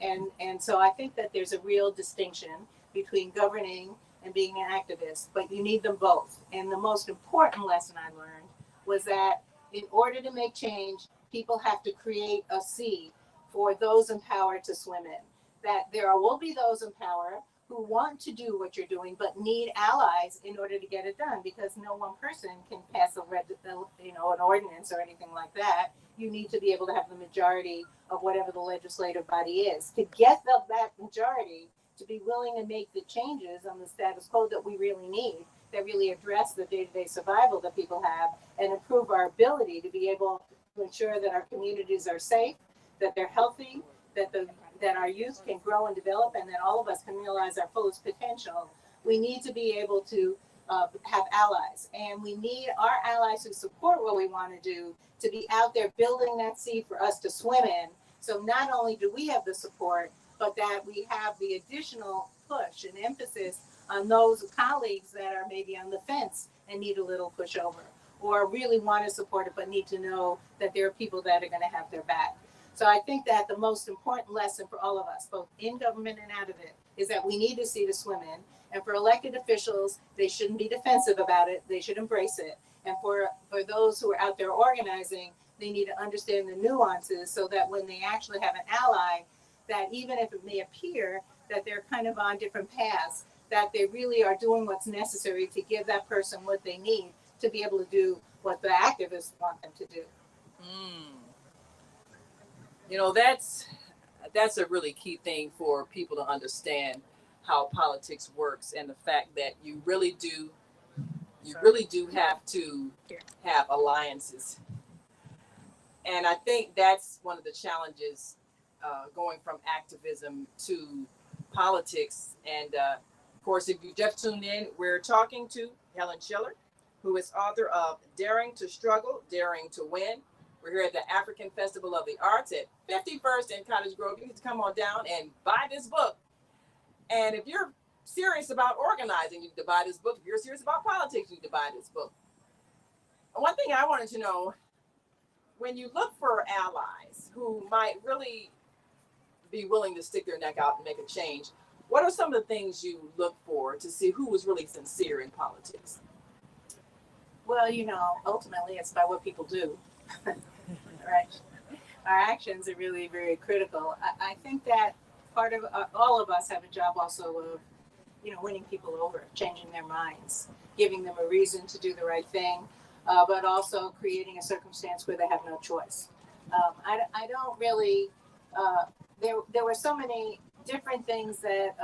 And so I think that there's a real distinction between governing and being an activist, but you need them both. And the most important lesson I learned was that in order to make change, people have to create a sea for those in power to swim in. That there will be those in power who want to do what you're doing, but need allies in order to get it done, because no one person can pass an ordinance or anything like that. You need to be able to have the majority of whatever the legislative body is. To get that majority to be willing to make the changes on the status quo that we really need, that really address the day-to-day survival that people have and improve our ability to be able to ensure that our communities are safe, that they're healthy, that our youth can grow and develop, and that all of us can realize our fullest potential. We need to be able to have allies, and we need our allies who support what we want to do to be out there building that sea for us to swim in. So not only do we have the support, but that we have the additional push and emphasis on those colleagues that are maybe on the fence and need a little push over, or really want to support it but need to know that there are people that are going to have their back. So I think that the most important lesson for all of us, both in government and out of it, is that we need to see to swim in. And for elected officials, they shouldn't be defensive about it. They should embrace it. And for those who are out there organizing, they need to understand the nuances so that when they actually have an ally, that even if it may appear that they're kind of on different paths, that they really are doing what's necessary to give that person what they need to be able to do what the activists want them to do. You know, that's a really key thing for people to understand how politics works, and the fact that you really do have to have alliances. And I think that's one of the challenges going from activism to politics. And of course, if you just tuned in, we're talking to Helen Schiller, who is author of Daring to Struggle, Daring to Win. We're here at the African Festival of the Arts at 51st and Cottage Grove. You need to come on down and buy this book. And if you're serious about organizing, you need to buy this book. If you're serious about politics, you need to buy this book. One thing I wanted to know, when you look for allies who might really be willing to stick their neck out and make a change, what are some of the things you look for to see who is really sincere in politics? Well, ultimately it's by what people do. Right. Our actions are really very critical. I think that part of all of us have a job also of, winning people over, changing their minds, giving them a reason to do the right thing, but also creating a circumstance where they have no choice. I don't really. There were so many different things that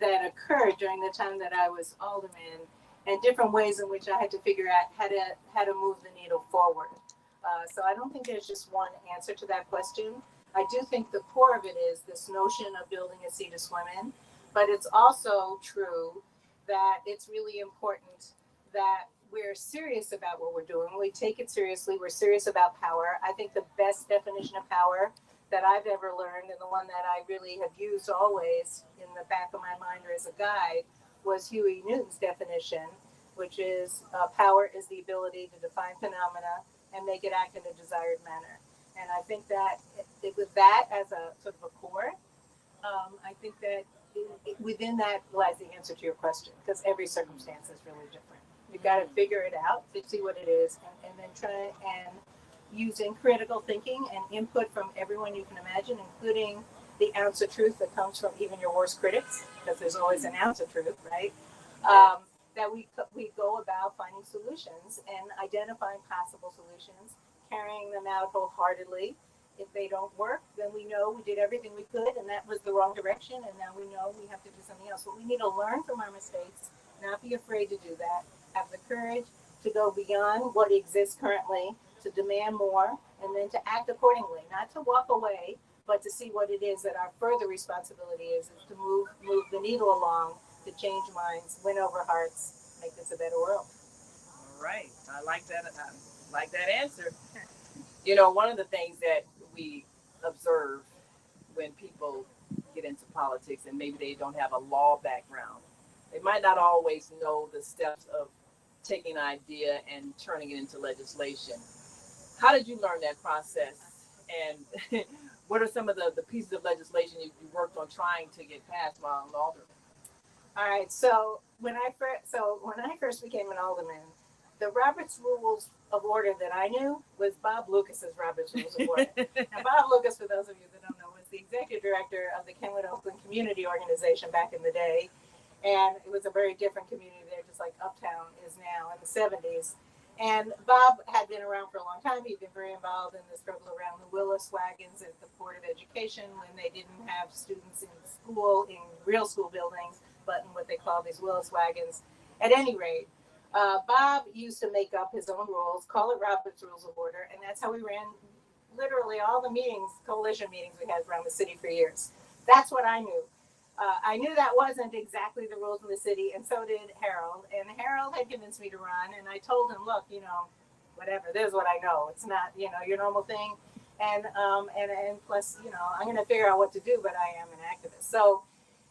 occurred during the time that I was alderman, and different ways in which I had to figure out how to move the needle forward. So I don't think there's just one answer to that question. I do think the core of it is this notion of building a sea to swim in, but it's also true that it's really important that we're serious about what we're doing. We take it seriously. We're serious about power. I think the best definition of power that I've ever learned, and the one that I really have used always in the back of my mind or as a guide, was Huey Newton's definition, which is power is the ability to define phenomena and make it act in a desired manner. And I think that with that as a sort of a core, I think that within that lies the answer to your question, because every circumstance is really different. You've got to figure it out to see what it is, and then try and using critical thinking and input from everyone you can imagine, including the ounce of truth that comes from even your worst critics, because there's always an ounce of truth, right? That we go about finding solutions and identifying possible solutions, carrying them out wholeheartedly. If they don't work, then we know we did everything we could and that was the wrong direction, and now we know we have to do something else. But we need to learn from our mistakes, not be afraid to do that, have the courage to go beyond what exists currently, to demand more, and then to act accordingly, not to walk away, but to see what it is that our further responsibility is to move the needle along, to change minds, win over hearts, make this a better world. All right. I like that. I like that answer. One of the things that we observe when people get into politics and maybe they don't have a law background, they might not always know the steps of taking an idea and turning it into legislation. How did you learn that process? And what are some of the pieces of legislation you worked on trying to get passed while an alderman? All right. So when I first became an alderman, the Robert's Rules of Order that I knew was Bob Lucas's Robert's Rules of Order. Now, Bob Lucas, for those of you that don't know, was the executive director of the Kenwood Oakland Community Organization back in the day. And it was a very different community there, just like Uptown is now in the 70s. And Bob had been around for a long time. He'd been very involved in the struggle around the Willis wagons at the Board of Education when they didn't have students in school, in real school buildings, but in what they call these Willis wagons. At any rate, Bob used to make up his own rules, call it Robert's Rules of Order, and that's how we ran literally all the meetings, coalition meetings we had around the city for years. That's what I knew. I knew that wasn't exactly the rules in the city, and so did Harold. And Harold had convinced me to run, and I told him, look, whatever, this is what I know. It's not, your normal thing. And plus, I'm going to figure out what to do, but I am an activist. So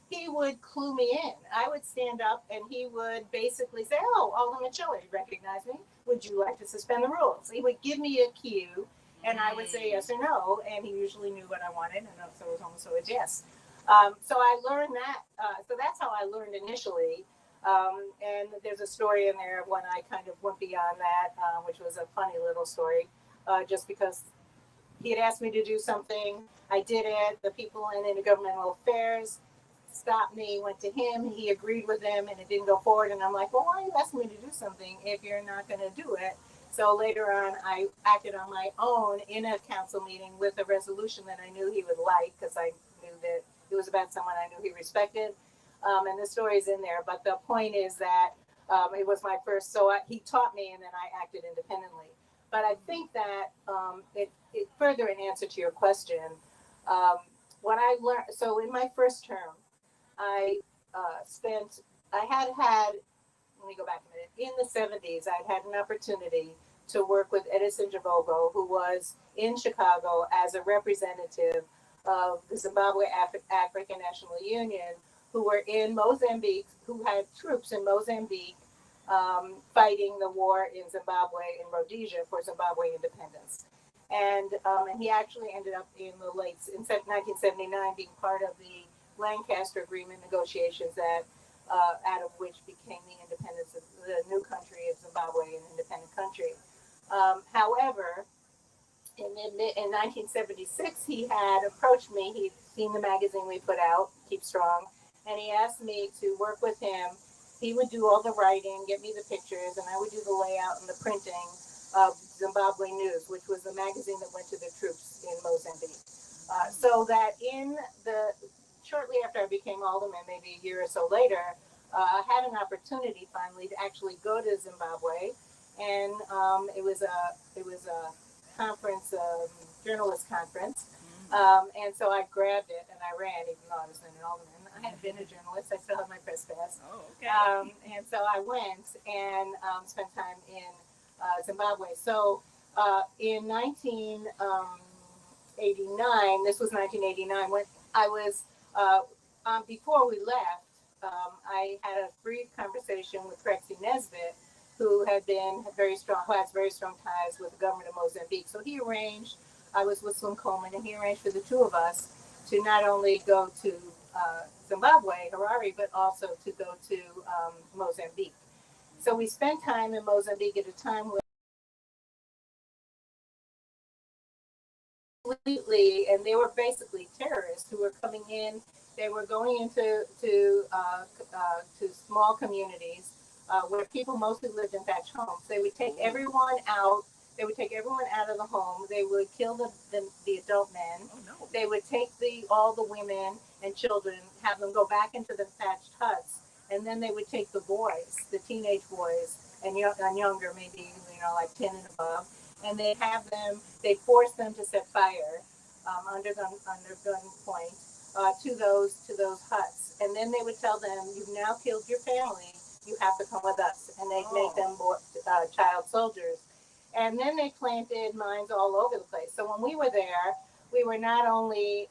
he would clue me in. I would stand up, and he would basically say, oh, Alderman Schiller, you recognize me? Would you like to suspend the rules? He would give me a cue, and I would say yes or no, and he usually knew what I wanted, and so it was almost always yes. So I learned that. So that's how I learned initially. And there's a story in there when I kind of went beyond that, which was a funny little story, just because he had asked me to do something. I did it. The people in intergovernmental affairs stopped me, went to him. He agreed with them, and it didn't go forward. And I'm like, well, why are you asking me to do something if you're not going to do it? So later on, I acted on my own in a council meeting with a resolution that I knew he would like, because I knew that it was about someone I knew he respected. And the story's in there. But the point is that it was my first, so he taught me, and then I acted independently. But I think that it further in answer to your question, what I learned, so in my first term, I had, let me go back a minute, in the 70s, I'd had an opportunity to work with Edison Jabogo, who was in Chicago as a representative of the Zimbabwe African National Union, who were in Mozambique, who had troops in Mozambique fighting the war in Zimbabwe, in Rhodesia, for Zimbabwe independence. And he actually ended up in 1979 being part of the Lancaster Agreement negotiations that out of which became the independence of the new country of Zimbabwe, an independent country. However, in 1976, he had approached me. He'd seen the magazine we put out, Keep Strong, and he asked me to work with him. He would do all the writing, get me the pictures, and I would do the layout and the printing of Zimbabwe News, which was the magazine that went to the troops in Mozambique. So that shortly after I became alderman, maybe a year or so later, I had an opportunity finally to actually go to Zimbabwe, and it was a conference, journalist conference, and so I grabbed it and I ran, even though I was an alderman. I had been a journalist. I still have my press pass. Oh, okay. And so I went and spent time in Zimbabwe. So in 1989, this was 1989, when I was, before we left, I had a brief conversation with Prexy Nesbitt, who has very strong ties with the government of Mozambique. So he arranged, I was with Slim Coleman, and he arranged for the two of us to not only go to Zimbabwe, Harare, but also to go to Mozambique. So we spent time in Mozambique at a time where and they were basically terrorists who were coming in. They were going into to small communities where people mostly lived in thatched homes. They would take everyone out. They would take everyone out of the home. They would kill the adult men. Oh, no. They would take all the women and children, have them go back into the thatched huts, and then they would take the boys, the teenage boys, and younger, maybe like 10 and above, and they'd force them to set fire under gunpoint to those huts, and then they would tell them, "You've now killed your family. You have to come with us," and they'd make them child soldiers. And then they planted mines all over the place. So when we were there, we were not only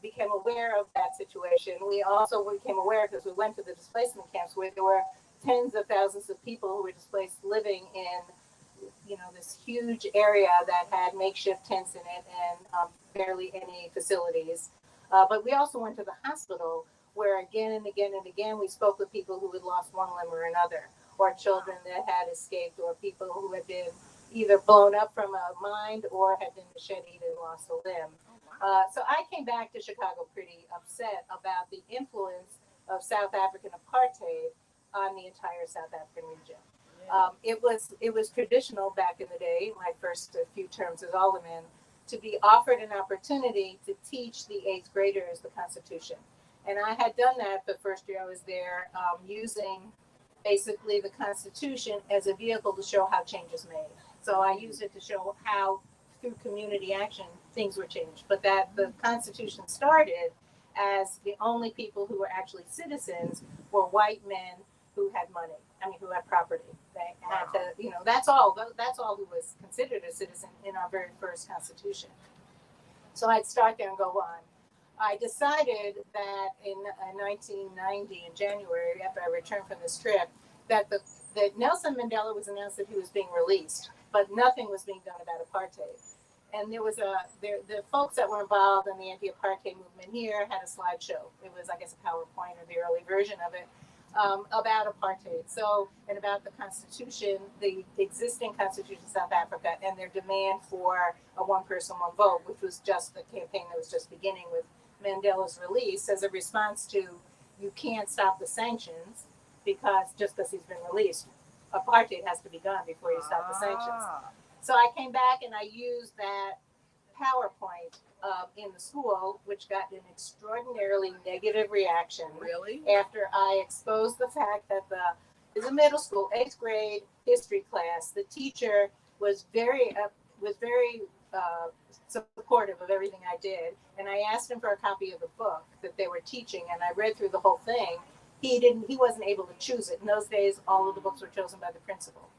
became aware of that situation, we also became aware, because we went to the displacement camps where there were tens of thousands of people who were displaced, living in this huge area that had makeshift tents in it and barely any facilities. But we also went to the hospital, where again and again and again we spoke with people who had lost one limb or another, or children that had escaped, or people who had been either blown up from a mine or had been macheted and lost a limb. So I came back to Chicago pretty upset about the influence of South African apartheid on the entire South African region. It was traditional back in the day, my first few terms as alderman, to be offered an opportunity to teach the eighth graders the Constitution. And I had done that the first year I was there, using basically the Constitution as a vehicle to show how change is made. So I used it to show how, through community action, things were changed. But that the Constitution started as the only people who were actually citizens were white men who had money. I mean, who had property. They had to, that's all who was considered a citizen in our very first Constitution. So I'd start there and go on. I decided that in 1990, in January, after I returned from this trip, that Nelson Mandela was announced that he was being released, but nothing was being done about apartheid. And there was the folks that were involved in the anti-apartheid movement here had a slideshow. It was, I guess, a PowerPoint or the early version of it, about apartheid. So, and about the Constitution, the existing Constitution of South Africa, and their demand for a one person, one vote, which was just the campaign that was just beginning with Mandela's release as a response to, you can't stop the sanctions because just because he's been released, apartheid has to be gone before you stop the sanctions. So I came back and I used that PowerPoint in the school, which got an extraordinarily negative reaction. Really? After I exposed the fact that in the middle school, 8th grade history class, the teacher was very supportive of everything I did, and I asked him for a copy of the book that they were teaching, and I read through the whole thing. He wasn't able to choose it. In those days, all of the books were chosen by the principal.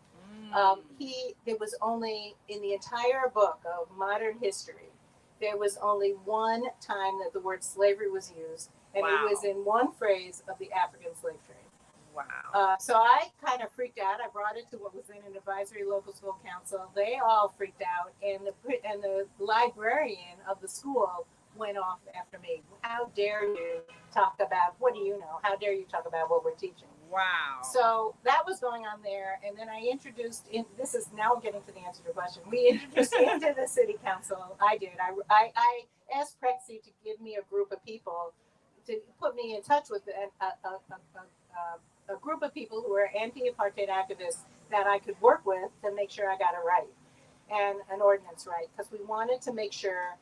There was only, in the entire book of modern history, there was only one time that the word slavery was used, and it was in one phrase of the African slave trade. Wow. So I kind of freaked out. I brought it to what was then an advisory local school council. They all freaked out, and the librarian of the school went off after me. How dare you talk about, what do you know? How dare you talk about what we're teaching? Wow. So that was going on there, and then I introduced, this is now getting to the answer to your question. We introduced into the city council, I did. I asked Prexy to give me a group of people, to put me in touch with a group of people who are anti-apartheid activists that I could work with to make sure I got it right, and an ordinance right, because we wanted to make sure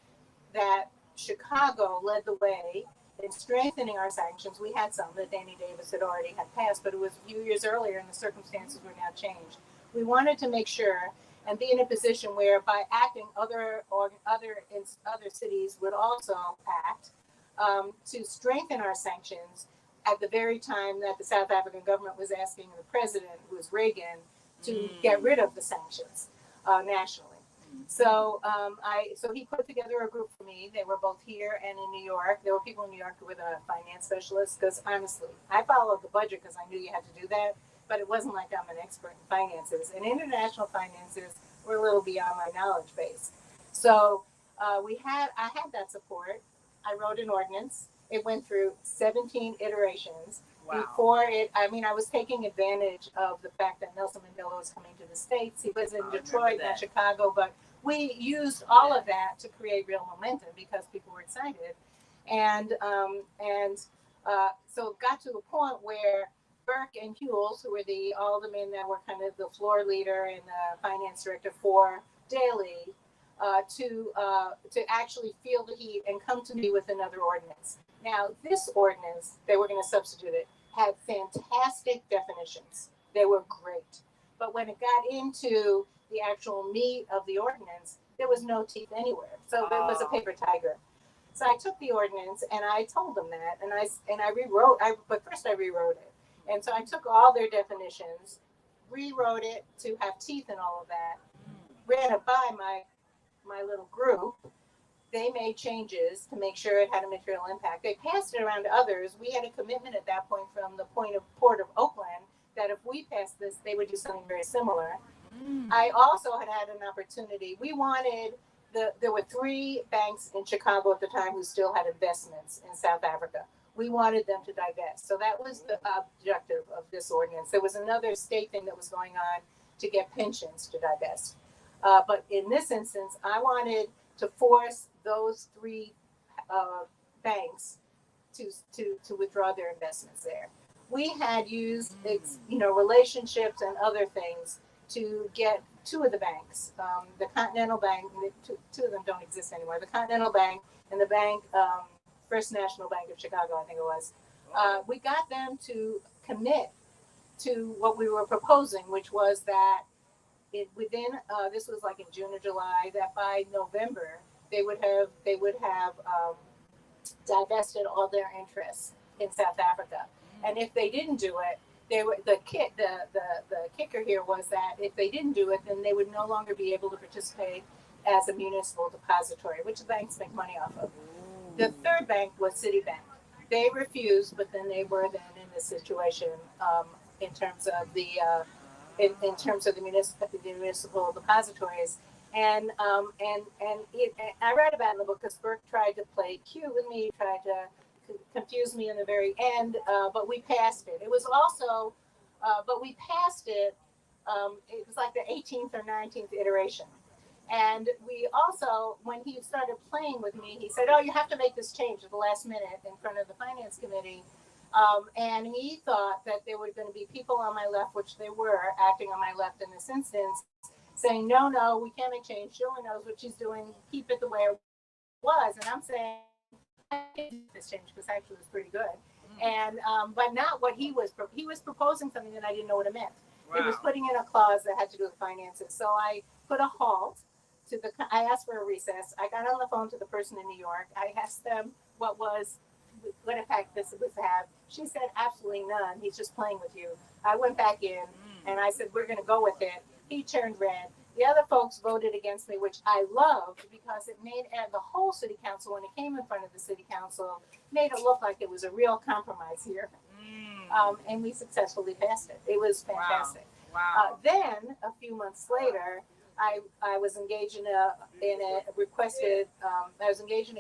that Chicago led the way in strengthening our sanctions. We had some that Danny Davis had already had passed, but it was a few years earlier and the circumstances were now changed. We wanted to make sure and be in a position where by acting, other cities would also act to strengthen our sanctions at the very time that the South African government was asking the president, who was Reagan, to get rid of the sanctions nationally. So so he put together a group for me. They were both here and in New York. There were people in New York who were the finance specialists, because honestly, I followed the budget because I knew you had to do that, but it wasn't like I'm an expert in finances. And international finances were a little beyond my knowledge base. So I had that support. I wrote an ordinance. It went through 17 iterations. Wow. Before I was taking advantage of the fact that Nelson Mandela was coming to the States. He was in Detroit, not Chicago, but we used all of that to create real momentum because people were excited. And so it got to a point where Burke and Hewells, who were the aldermen that were kind of the floor leader and the finance director for Daley, to actually feel the heat and come to me with another ordinance. Now, this ordinance, they were going to substitute it, had fantastic definitions. They were great. But when it got into the actual meat of the ordinance, there was no teeth anywhere. So it was a paper tiger. So I took the ordinance and I told them that, and I rewrote. But first I rewrote it, and so I took all their definitions, rewrote it to have teeth and all of that, ran it by my little group. They made changes to make sure it had a material impact. They passed it around to others. We had a commitment at that point from the Port of Oakland that if we passed this, they would do something very similar. I also had an opportunity. There were 3 banks in Chicago at the time who still had investments in South Africa. we wanted them to divest. So that was the objective of this ordinance. There was another state thing that was going on to get pensions to divest. But in this instance, I wanted to force those three banks to withdraw their investments there. We had used relationships and other things to get two of the banks, the Continental Bank, two of them don't exist anymore, the Continental Bank and the bank, First National Bank of Chicago, I think it was. We got them to commit to what we were proposing, which was that within this was like in June or July, that by November they would have divested all their interests in South Africa. And if they didn't do it, the kicker here was that if they didn't do it, then they would no longer be able to participate as a municipal depository, which the banks make money off of. The third bank was Citibank. They refused, but then they were then in this situation in terms of the municipal depositories. And I read about it in the book because Burke tried to play cute with me, tried to confuse me in the very end, but we passed it. It was also, but we passed it. It was like the 18th or 19th iteration. And we also, when he started playing with me, he said, "Oh, you have to make this change at the last minute in front of the finance committee." And he thought that there were going to be people on my left, which they were acting on my left in this instance, saying, no, we can't make change. Schiller knows what she's doing. Keep it the way it was. And I'm saying, I can do this change because actually it was pretty good. And but not what he was proposing something that I didn't know what it meant. Wow. It was putting in a clause that had to do with finances. So I put a halt to I asked for a recess. I got on the phone to the person in New York. I asked them what effect this would have. She said, absolutely none. He's just playing with you. I went back in and I said, we're going to go with it. He turned red. The other folks voted against me, which I loved because it made the whole city council, when it came in front of the city council, made it look like it was a real compromise here. And we successfully passed it. It was fantastic. Wow. Then a few months later, I was engaged in a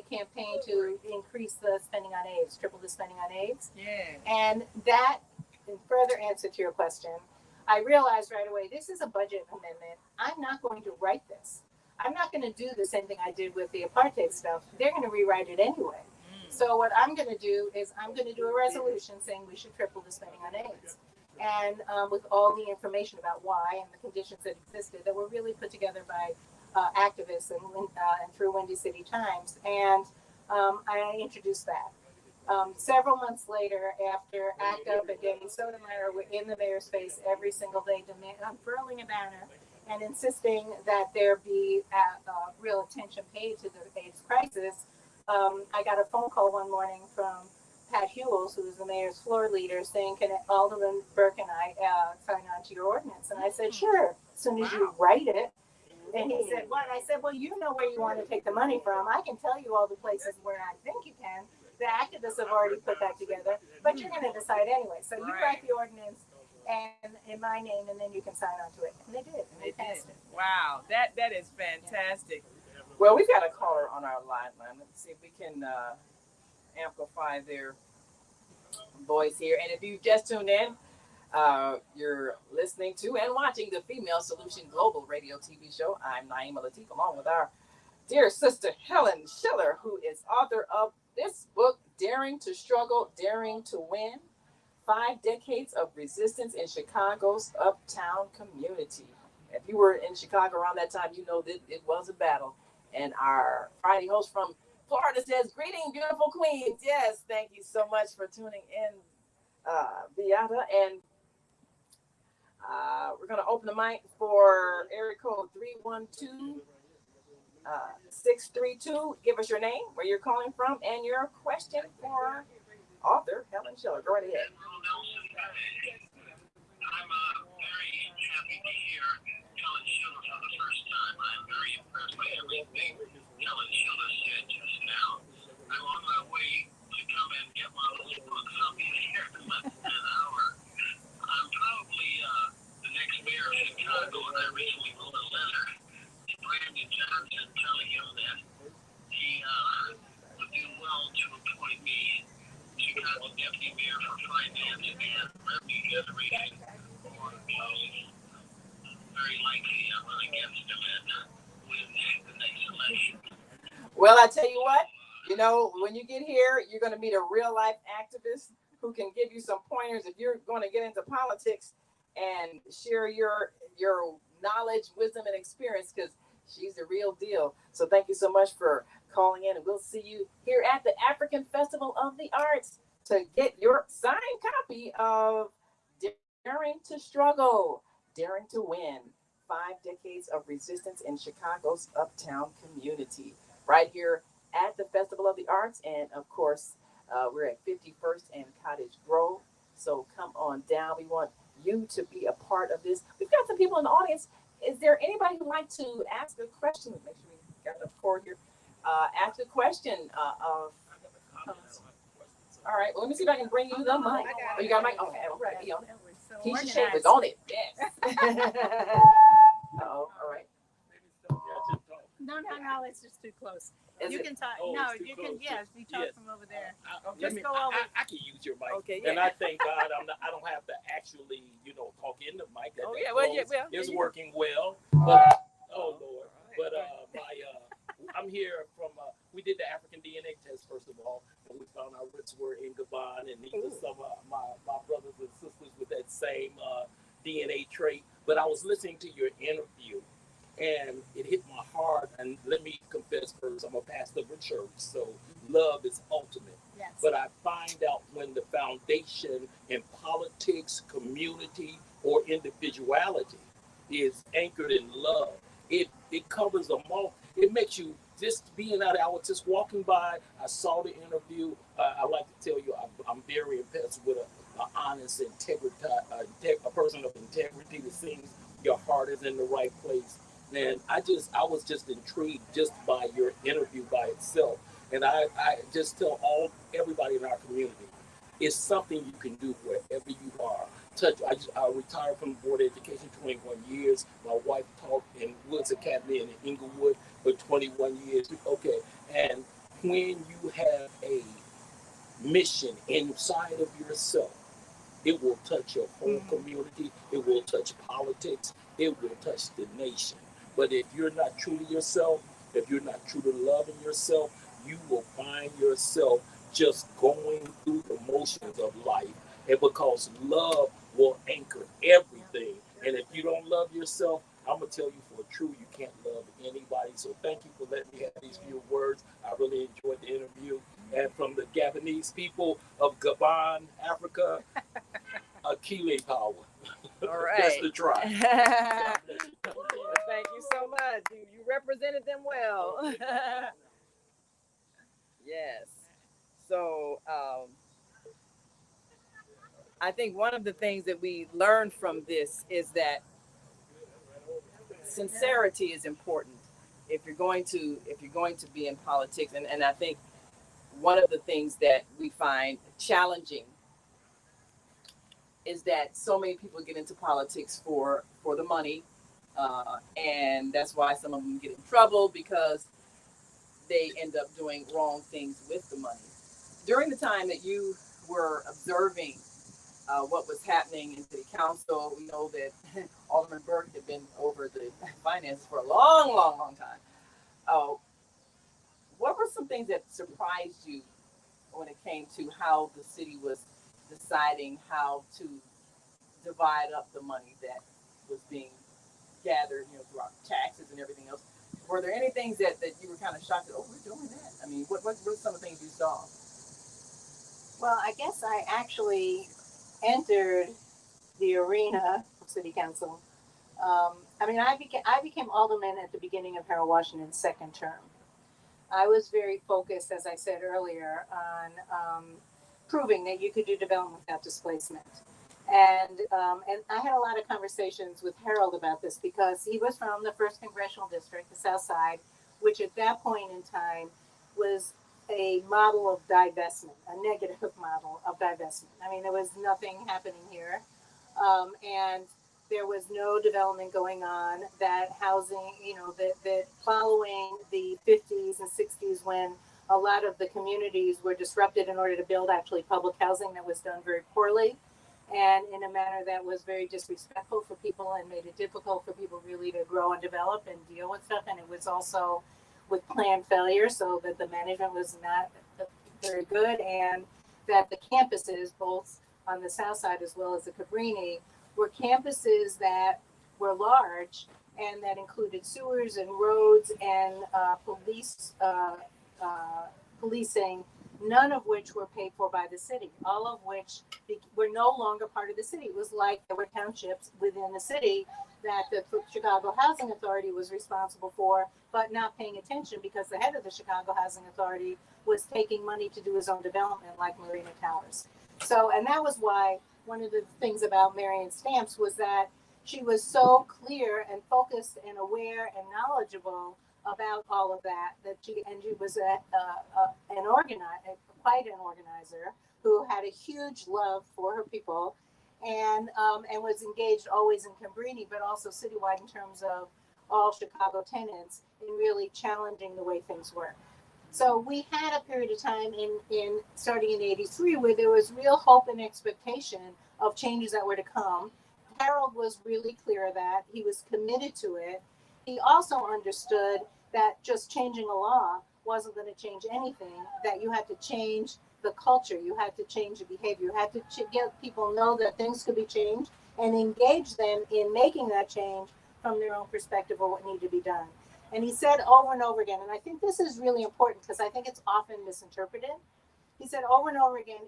campaign to increase the spending on AIDS, triple the spending on AIDS. Yeah. And that, in further answer to your question, I realized right away, this is a budget amendment. I'm not going to write this. I'm not going to do the same thing I did with the apartheid stuff. They're going to rewrite it anyway. So what I'm going to do is I'm going to do a resolution saying we should triple the spending on AIDS. And with all the information about why and the conditions that existed that were really put together by activists and through Windy City Times. And I introduced that. Several months later, after ACT UP and Danny Sotomayor were in the mayor's face every single day, unfurling a banner and insisting that there be real attention paid to the AIDS crisis, I got a phone call one morning from Pat Hewells, who was the mayor's floor leader, saying, "Can Alderman Burke and I sign on to your ordinance?" And I said, "Sure, as soon as you write it." And he said, "What?" I said, "Well, you know where you want to take the money from. I can tell you all the places where I think you can. The activists have already put that together, but you're going to decide anyway. So you write the ordinance and in my name, and then you can sign on to it." And they did. And they passed it. Wow, that is fantastic. Yeah. Well, we got a caller on our line. Let's see if we can amplify their voice here. And if you just tuned in, you're listening to and watching the Female Solution Global Radio TV show. I'm Naima Latif, along with our dear sister Helen Schiller, who is author of this book, Daring to Struggle, Daring to Win, 5 Decades of Resistance in Chicago's Uptown Community. If you were in Chicago around that time, you know that it was a battle. And our Friday host from Florida says, "Greeting, beautiful queens." Yes, thank you so much for tuning in, Beata. And we're going to open the mic for area code 312-632. Give us your name, where you're calling from, and your question for author Helen Schiller. Go right ahead. I'm very happy to hear Helen Schiller for the first time. I'm very impressed by everything Helen Schiller said just now. I'm on my way to come and get my little books. I'll be here in less than an hour. I'm probably the next mayor of Chicago, and I recently wrote a letter to Brandon Johnson telling him that he would do well to appoint me Chicago Well, I tell you what, when you get here, you're going to meet a real life activist who can give you some pointers if you're going to get into politics and share your knowledge, wisdom, and experience, because she's the real deal. So thank you so much for calling in, and we'll see you here at the African Festival of the Arts to get your signed copy of Daring to Struggle, Daring to Win, 5 Decades of Resistance in Chicago's Uptown Community, right here at the Festival of the Arts. And of course, we're at 51st and Cottage Grove. So come on down. We want you to be a part of this. We've got some people in the audience. Is there anybody who'd like to ask a question? Make sure we got enough cord here. Ask a question of. All right. Well, let me see if I can bring you the mic. Oh, you got a mic? Okay. All right. Be on it. Keisha Chambers on it. Yes. All right. No, it's just too close. Is you it? can talk. Oh, no, it's too you can. close. Yes, you talk Yes. from over there. Just go over. I can use your mic. Okay. And I thank God I don't have to actually, talk in the mic. Oh yeah. Well, yeah. Well, it's working well. But oh Lord. But I'm here from. We did the African DNA test first of all, and we found our roots were in Gabon, and these are some of my brothers and sisters with that same DNA trait. But I was listening to your interview, and it hit my heart. And let me confess first, I'm a pastor of a church, so love is ultimate. Yes. But I find out when the foundation in politics, community, or individuality is anchored in love, it covers them all. It makes you just being out there. I was just walking by. I saw the interview. I like to tell you, I'm very impressed with an honest integrity, a person of integrity that seems your heart is in the right place. And I was just intrigued just by your interview by itself. And I just tell everybody in our community, it's something you can do wherever you are. I retired from board education 21 years. My wife taught in Woods Academy in Inglewood for 21 years. Okay, and when you have a mission inside of yourself, it will touch your whole community. It will touch politics. It will touch the nation. But if you're not true to yourself, if you're not true to loving yourself, you will find yourself just going through the motions of life. And because love will anchor everything. And if you don't love yourself, I'm going to tell you for true, you can't love anybody. So thank you for letting me have these few words. I really enjoyed the interview. And from the Gabonese people of Gabon, Africa, Akile power. All right. That's the try. Thank you so much. You represented them well. Yes. So I think one of the things that we learned from this is that sincerity is important if you're going to be in politics. And I think one of the things that we find challenging is that so many people get into politics for the money, and that's why some of them get in trouble, because they end up doing wrong things with the money. During the time that you were observing what was happening in city council, we know that Alderman Burke had been over the finances for a long time. What were some things that surprised you when it came to how the city was deciding how to divide up the money that was being gathered, throughout taxes and everything else? Were there any things that you were kind of shocked at? Oh, we're doing that. I mean, what were some of the things you saw? Well, I guess I actually entered the arena of city council. I became alderman at the beginning of Harold Washington's second term. I was very focused, as I said earlier, on proving that you could do development without displacement. And I had a lot of conversations with Harold about this, because he was from the 1st Congressional District, the South Side, which at that point in time was a model of divestment, a negative model of divestment. I mean, there was nothing happening here. And there was no development going on. That housing, that following the 50s and 60s, when a lot of the communities were disrupted in order to build actually public housing that was done very poorly and in a manner that was very disrespectful for people and made it difficult for people really to grow and develop and deal with stuff. And it was also with planned failure, so that the management was not very good, and that the campuses, both on the south side as well as the Cabrini, were campuses that were large and that included sewers and roads and policing, none of which were paid for by the city, all of which were no longer part of the city. It was like there were townships within the city that the Chicago Housing Authority was responsible for, but not paying attention because the head of the Chicago Housing Authority was taking money to do his own development, like Marina Towers. So, and that was why one of the things about Marion Stamps was that she was so clear and focused and aware and knowledgeable about all of that, she was quite an organizer who had a huge love for her people, and was engaged always in Cabrini, but also citywide in terms of all Chicago tenants in really challenging the way things were. So we had a period of time in starting in '83 where there was real hope and expectation of changes that were to come. Harold was really clear of that. He was committed to it. He also understood that just changing a law wasn't going to change anything, that you had to change the culture, you had to change the behavior, you had to get people know that things could be changed and engage them in making that change from their own perspective of what needed to be done. And he said over and over again, and I think this is really important because I think it's often misinterpreted. He said over and over again,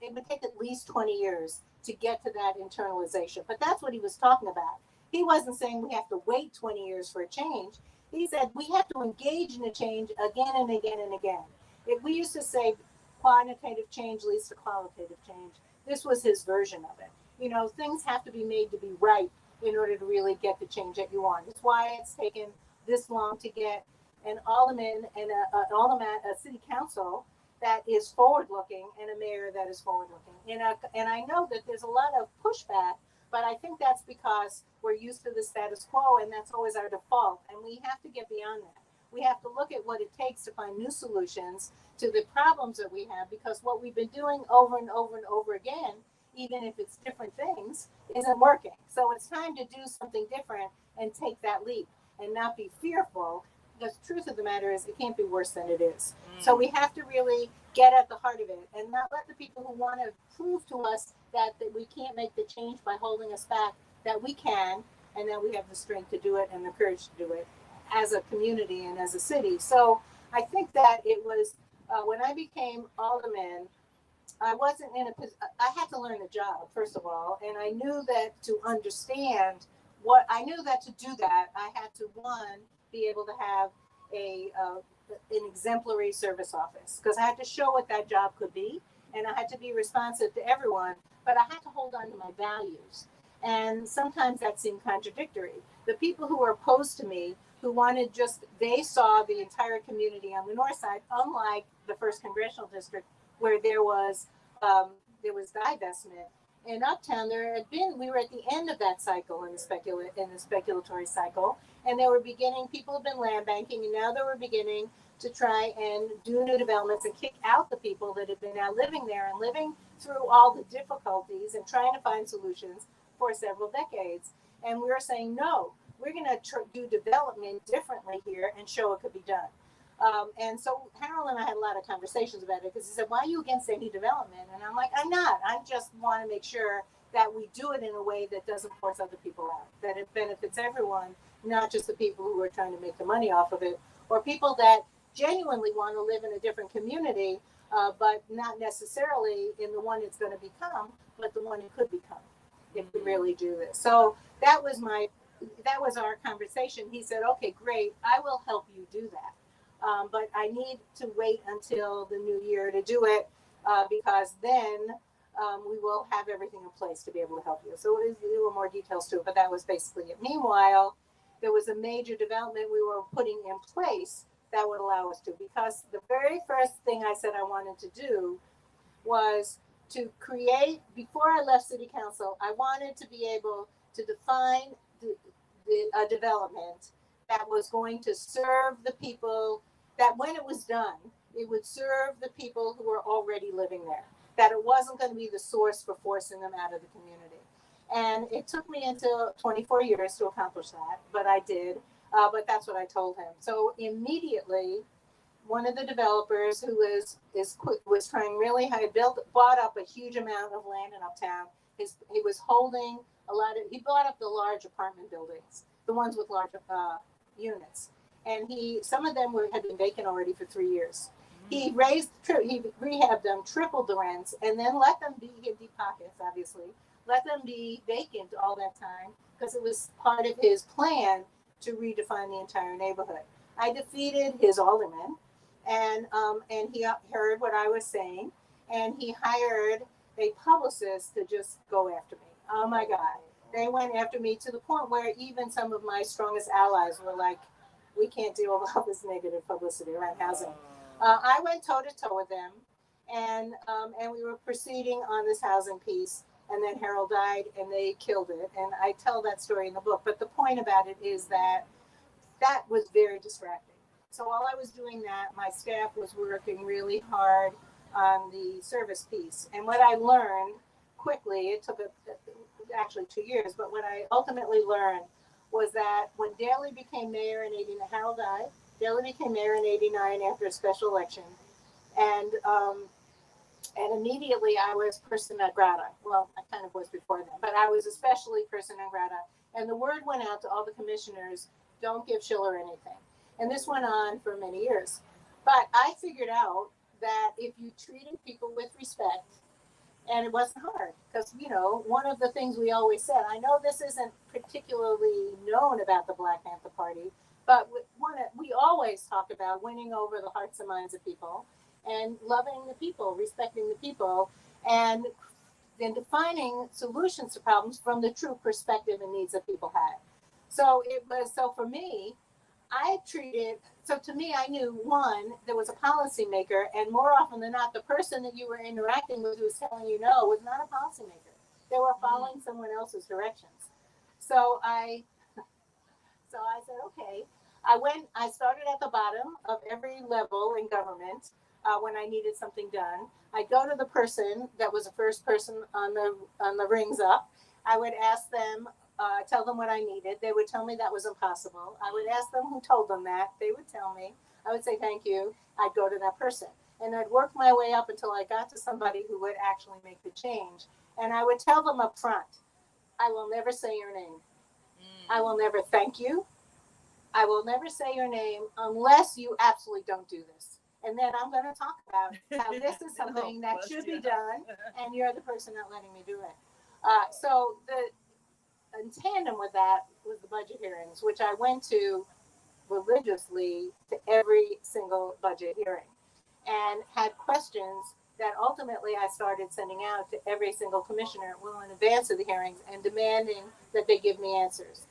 it would take at least 20 years to get to that internalization. But that's what he was talking about. He wasn't saying we have to wait 20 years for a change. He said we have to engage in a change again and again and again. If we used to say quantitative change leads to qualitative change, this was his version of it. You know, things have to be made to be right in order to really get the change that you want. It's why it's taken this long to get an alderman and a city council that is forward-looking and a mayor that is forward-looking. And I know that there's a lot of pushback, but I think that's because we're used to the status quo, and that's always our default. And we have to get beyond that. We have to look at what it takes to find new solutions to the problems that we have, because what we've been doing over and over and over again, even if it's different things, isn't working. So it's time to do something different and take that leap and not be fearful. The truth of the matter is it can't be worse than it is. So we have to really get at the heart of it and not let the people who want to prove to us that we can't make the change by holding us back, that we can, and that we have the strength to do it and the courage to do it as a community and as a city. So I think that it was, when I became alderman, I wasn't in a position, I had to learn the job, first of all, and I knew that to understand to do that, I had to, one, be able to have an exemplary service office, because I had to show what that job could be, and I had to be responsive to everyone, but I had to hold on to my values. And sometimes that seemed contradictory. The people who were opposed to me, who wanted they saw the entire community on the north side, unlike the 1st Congressional District, where there was divestment. In Uptown, we were at the end of that cycle in the speculatory cycle, and people have been land banking, and now they were beginning to try and do new developments and kick out the people that have been now living there and living through all the difficulties and trying to find solutions for several decades. And we were saying, no, we're going to do development differently here and show it could be done. And so Harold and I had a lot of conversations about it, because he said, why are you against any development? And I'm like, I'm not. I just want to make sure that we do it in a way that doesn't force other people out, that it benefits everyone, not just the people who are trying to make the money off of it, or people that genuinely want to live in a different community, but not necessarily in the one it's going to become, but the one it could become if we really do this. So that was our conversation. He said, okay, great, I will help you do that. But I need to wait until the new year to do it, because then we will have everything in place to be able to help you. So there were more details to it, but that was basically it. Meanwhile, there was a major development we were putting in place that would allow us to, because the very first thing I said I wanted to do was to create, before I left City Council, I wanted to be able to define a development that was going to serve the people, that when it was done, it would serve the people who were already living there, that it wasn't going to be the source for forcing them out of the community. And it took me until 24 years to accomplish that, but I did. But that's what I told him. So immediately, one of the developers who was trying really hard, bought up a huge amount of land in Uptown. He was holding a lot of. He bought up the large apartment buildings, the ones with large units, and some of them had been vacant already for 3 years. He rehabbed them, tripled the rents, and then let them be in deep pockets, obviously. Let them be vacant all that time because it was part of his plan to redefine the entire neighborhood. I defeated his alderman, and he heard what I was saying, and he hired a publicist to just go after me. Oh my God. They went after me to the point where even some of my strongest allies were like, we can't deal with all this negative publicity around housing. I went toe to toe with them, and we were proceeding on this housing piece, and then Harold died, and they killed it. And I tell that story in the book. But the point about it is that was very distracting. So while I was doing that, my staff was working really hard on the service piece. And what I learned quickly, it took actually 2 years, but what I ultimately learned was that when Daley became mayor in '89, Harold died. Daley became mayor in '89 after a special election, and immediately I was person non grata. Well, I kind of was before then, but I was especially person non grata. And the word went out to all the commissioners, don't give Schiller anything. And this went on for many years. But I figured out that if you treated people with respect, and it wasn't hard, because, one of the things we always said, I know this isn't particularly known about the Black Panther Party, but we always talk about winning over the hearts and minds of people and loving the people, respecting the people, and then defining solutions to problems from the true perspective and needs that people had. So for me, to me, I knew, one, there was a policymaker, and more often than not, the person that you were interacting with who was telling you no was not a policymaker. They were following someone else's directions. So I said, okay. I started at the bottom of every level in government when I needed something done. I'd go to the person that was the first person on the rings up. I would ask them, tell them what I needed. They would tell me that was impossible. I would ask them who told them that. They would tell me. I would say thank you. I'd go to that person. And I'd work my way up until I got to somebody who would actually make the change. And I would tell them up front, I will never say your name. I will never thank you. I will never say your name unless you absolutely don't do this. And then I'm going to talk about how this is something that should be done, and you're the person not letting me do it. So in tandem with that was the budget hearings, which I went to religiously to every single budget hearing, and had questions that ultimately I started sending out to every single commissioner well in advance of the hearings and demanding that they give me answers.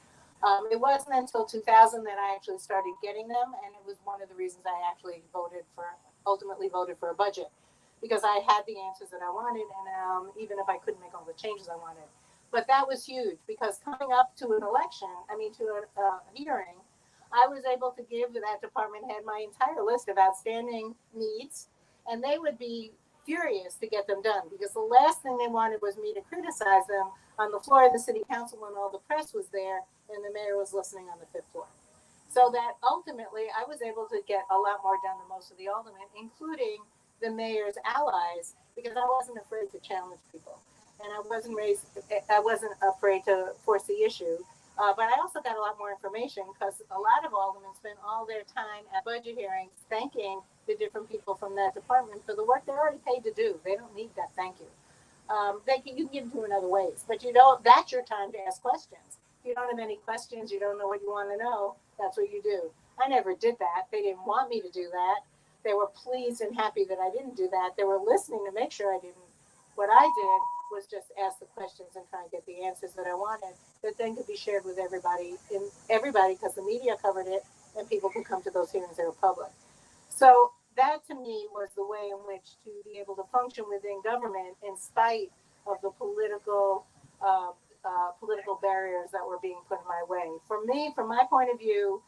It wasn't until 2000 that I actually started getting them, and it was one of the reasons I actually ultimately voted for a budget, because I had the answers that I wanted, and even if I couldn't make all the changes I wanted. But that was huge, because coming up to a hearing, I was able to give that department head my entire list of outstanding needs, and they would be furious to get them done, because the last thing they wanted was me to criticize them on the floor of the city council when all the press was there and the mayor was listening on the fifth floor. So that ultimately I was able to get a lot more done than most of the aldermen, including the mayor's allies, because I wasn't afraid to challenge people. And I wasn't afraid to force the issue. But I also got a lot more information, because a lot of aldermen spend all their time at budget hearings thanking the different people from that department for the work they're already paid to do. They don't need that thank you. You can give them in other ways, but that's your time to ask questions. If you don't have any questions, you don't know what you want to know, that's what you do. I never did that. They didn't want me to do that. They were pleased and happy that I didn't do that. They were listening to make sure I didn't. What I did was just ask the questions and try and get the answers that I wanted that then could be shared with everybody, because the media covered it and people could come to those hearings that were public. So that to me was the way in which to be able to function within government in spite of the political barriers that were being put in my way. For me, from my point of view,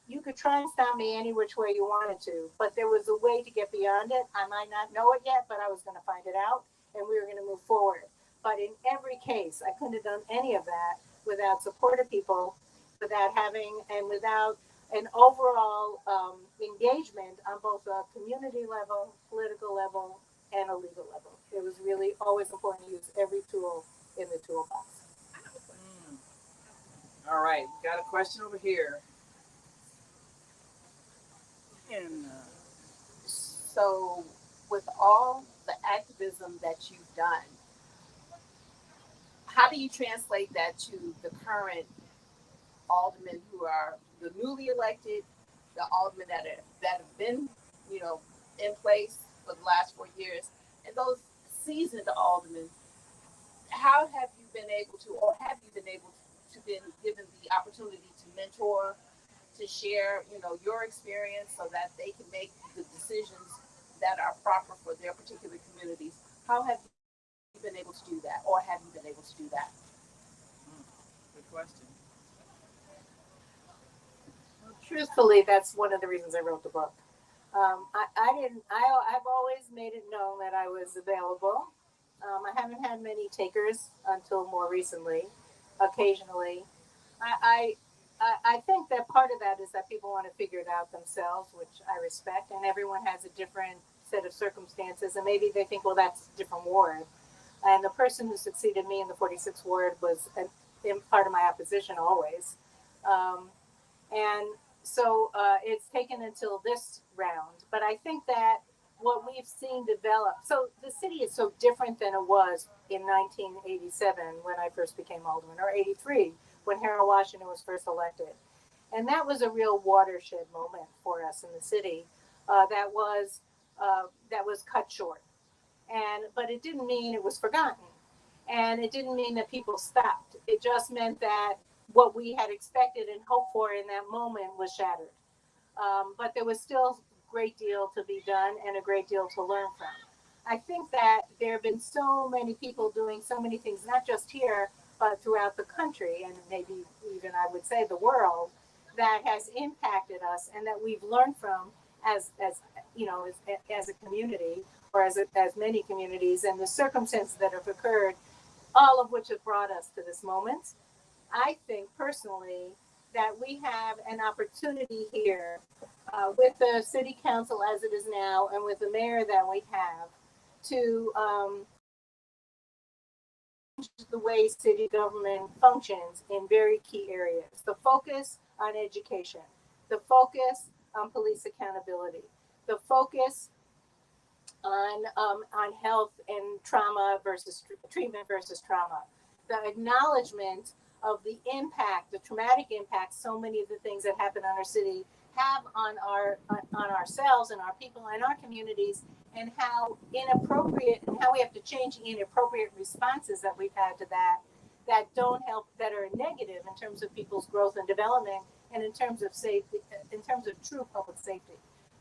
you could try and stop me any which way you wanted to, but there was a way to get beyond it. I might not know it yet, but I was going to find it out, and we were going to move forward. But in every case, I couldn't have done any of that without supportive people, without having and without an overall engagement on both a community level, political level, and a legal level. It was really always important to use every tool in the toolbox. All right, got a question over here. And So, with all the activism that you've done, how do you translate that to the current aldermen who are the newly elected, the aldermen that have been, in place for the last 4 years, and those seasoned aldermen? How have you been able to, or have you been able to been given the opportunity to mentor, to share, your experience so that they can make the decisions that are proper for their particular communities? How have you been able to do that, or have you been able to do that? good question. Truthfully, that's one of the reasons I wrote the book. I've always made it known that I was available. I haven't had many takers until more recently, occasionally. I think that part of that is that people want to figure it out themselves, which I respect, and everyone has a different set of circumstances, and maybe they think, well, that's a different ward. And the person who succeeded me in the 46th ward was part of my opposition always. And so it's taken until this round. But I think that what we've seen develop, so the city is so different than it was in 1987 when I first became alderman, or 83 when Harold Washington was first elected. And that was a real watershed moment for us in the city that was cut short. But it didn't mean it was forgotten. And it didn't mean that people stopped. It just meant that what we had expected and hoped for in that moment was shattered. But there was still a great deal to be done and a great deal to learn from. I think that there have been so many people doing so many things, not just here, but throughout the country, and maybe even I would say the world, that has impacted us and that we've learned from as a community, or as many communities, and the circumstances that have occurred, all of which have brought us to this moment. I think personally that we have an opportunity here with the city council as it is now and with the mayor that we have to change the way city government functions in very key areas. The focus on education, the focus on police accountability, the focus on health and trauma versus treatment versus trauma, the acknowledgement of the impact, the traumatic impact, so many of the things that happen on our city have on ourselves and our people and our communities, and how inappropriate and how we have to change inappropriate responses that we've had to that don't help, that are negative in terms of people's growth and development, and in terms of safety, in terms of true public safety.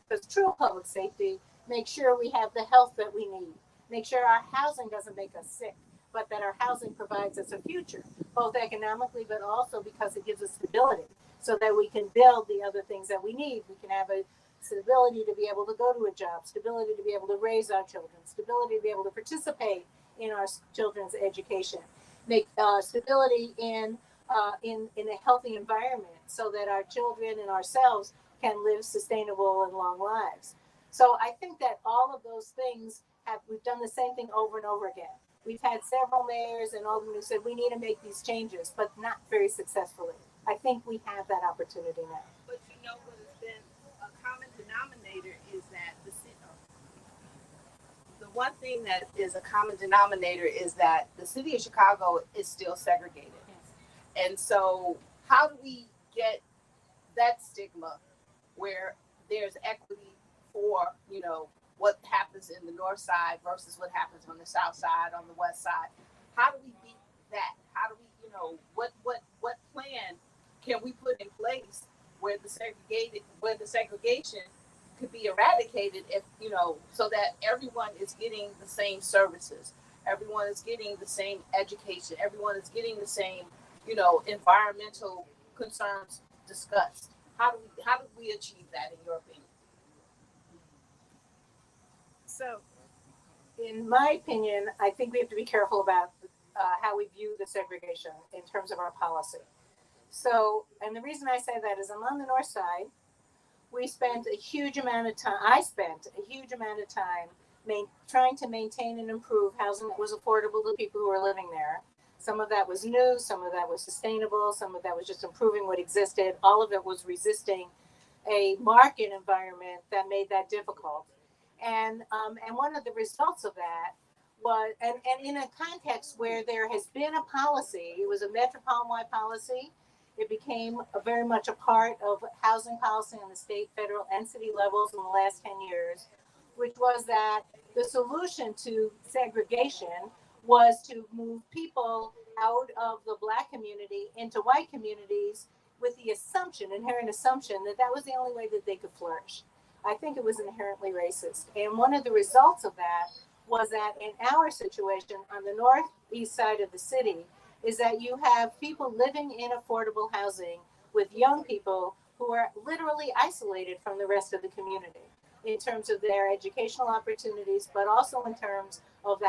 Because true public safety makes sure we have the health that we need, make sure our housing doesn't make us sick, but that our housing provides us a future, both economically, but also because it gives us stability so that we can build the other things that we need. We can have a stability to be able to go to a job, stability to be able to raise our children, stability to be able to participate in our children's education, make stability in a healthy environment so that our children and ourselves can live sustainable and long lives. So I think that all of those things we've done the same thing over and over again. We've had several mayors and aldermen who said we need to make these changes, but not very successfully. I think we have that opportunity now. But what has been a common denominator is that the one thing that is a common denominator is that the city of Chicago is still segregated. Yes. And so how do we get that stigma where there's equity for, what happens in the north side versus what happens on the south side, on the west side? How do we beat that? How do we, what plan can we put in place where the segregation could be eradicated, if, so that everyone is getting the same services, everyone is getting the same education, everyone is getting the same, environmental concerns discussed? How do we achieve that, in your opinion? So, in my opinion, I think we have to be careful about how we view the segregation in terms of our policy. So, and the reason I say that is I'm on the north side. We spent a huge amount of time, I spent a huge amount of time trying to maintain and improve housing that was affordable to people who were living there. Some of that was new, some of that was sustainable, some of that was just improving what existed. All of it was resisting a market environment that made that difficult. And one of the results of that was, and in a context where there has been a policy, it was a metropolitan-wide policy. It became very much a part of housing policy on the state, federal, and city levels in the last 10 years, which was that the solution to segregation was to move people out of the Black community into white communities with the assumption, inherent assumption, that that was the only way that they could flourish. I think it was inherently racist. And one of the results of that was that in our situation on the northeast side of the city, is that you have people living in affordable housing with young people who are literally isolated from the rest of the community in terms of their educational opportunities, but also in terms of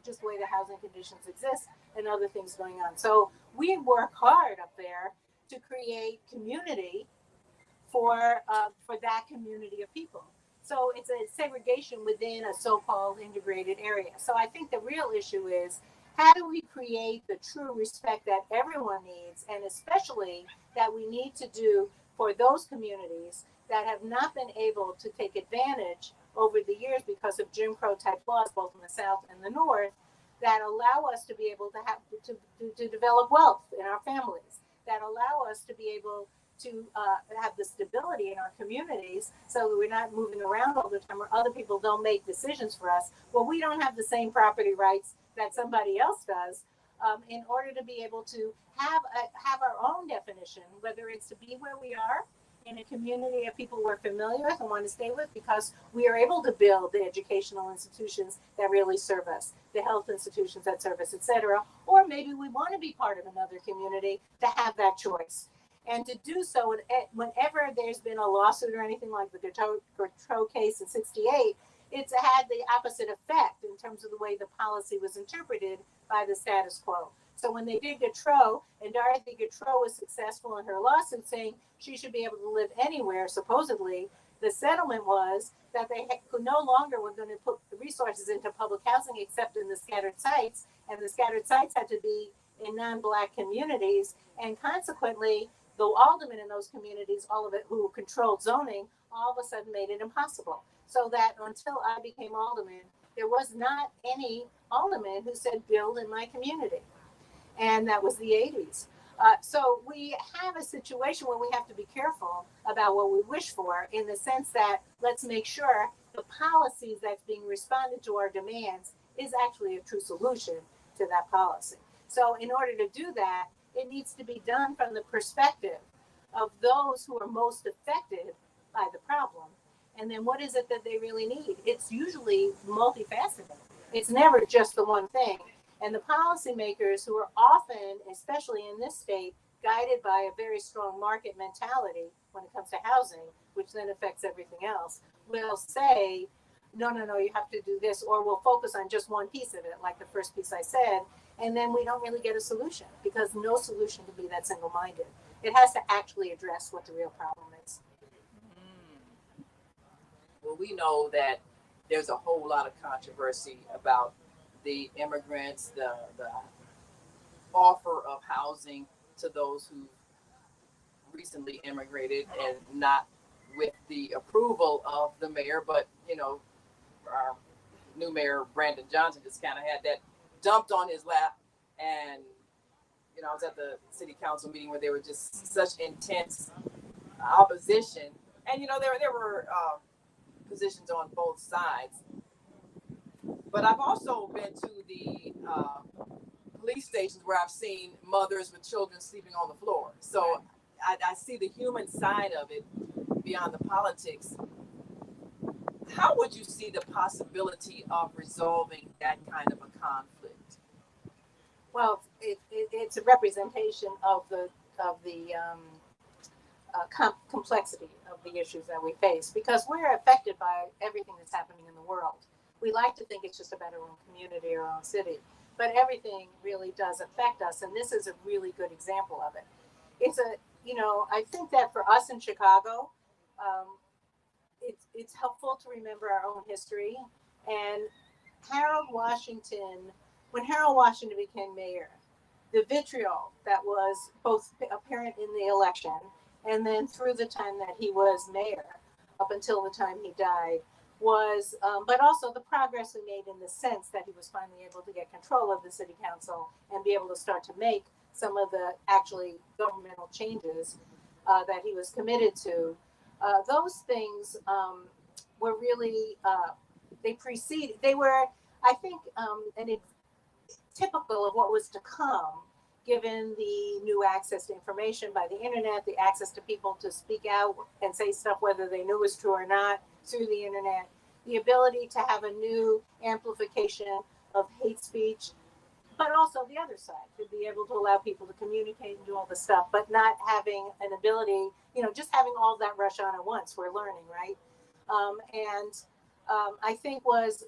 just the way the housing conditions exist and other things going on. So we work hard up there to create community for that community of people. So it's a segregation within a so-called integrated area. So I think the real issue is, how do we create the true respect that everyone needs, and especially that we need to do for those communities that have not been able to take advantage over the years because of Jim Crow type laws, both in the South and the North, that allow us to be able to have to develop wealth in our families, that allow us to be able to have the stability in our communities so that we're not moving around all the time, or other people don't make decisions for us. Well, we don't have the same property rights that somebody else does, in order to be able to have our own definition, whether it's to be where we are in a community of people we're familiar with and want to stay with, because we are able to build the educational institutions that really serve us, the health institutions that serve us, etc. Or maybe we want to be part of another community to have that choice. And to do so, whenever there's been a lawsuit or anything like the Gautreaux case in '68, it's had the opposite effect in terms of the way the policy was interpreted by the status quo. So when they did Gautreaux, and Dorothy Gautreaux was successful in her lawsuit saying she should be able to live anywhere, supposedly, the settlement was that they could no longer were going to put the resources into public housing except in the scattered sites, and the scattered sites had to be in non-Black communities, and consequently, the aldermen in those communities, all of it who controlled zoning, all of a sudden made it impossible. So that until I became alderman, there was not any alderman who said build in my community. And that was the 80s. So we have a situation where we have to be careful about what we wish for, in the sense that let's make sure the policies that's being responded to our demands is actually a true solution to that policy. So in order to do that, it needs to be done from the perspective of those who are most affected by the problem. And then what is it that they really need? It's usually multifaceted. It's never just the one thing. And the policymakers, who are often, especially in this state, guided by a very strong market mentality when it comes to housing, which then affects everything else, will say, no, you have to do this, or we'll focus on just one piece of it, like the first piece I said, and then we don't really get a solution, because no solution can be that single-minded. It has to actually address what the real problem is. Well, we know that there's a whole lot of controversy about the immigrants, the offer of housing to those who recently immigrated, and not with the approval of the mayor, but our new mayor Brandon Johnson just kind of had that dumped on his lap. And I was at the city council meeting where there were just such intense opposition, and there were positions on both sides. But I've also been to the police stations where I've seen mothers with children sleeping on the floor. So I see the human side of it beyond the politics. How would you see the possibility of resolving that kind of a conflict? Well, it's a representation of the complexity of the issues that we face, because we're affected by everything that's happening in the world. We like to think it's just about our own community or our own city, but everything really does affect us, and this is a really good example of it. it's a, you know, I think that for us in Chicago, um, it's helpful to remember our own history. And Harold Washington, when Harold Washington became mayor, the vitriol that was both apparent in the election and then through the time that he was mayor up until the time he died was, but also the progress we made in the sense that he was finally able to get control of the city council and be able to start to make some of the actually governmental changes that he was committed to. Those things were really, they were, I think, typical of what was to come, given the new access to information by the internet, the access to people to speak out and say stuff whether they knew was true or not through the internet, the ability to have a new amplification of hate speech, but also the other side, to be able to allow people to communicate and do all this stuff, but not having an ability, you know, just having all of that rush on at once. We're learning, right? I think was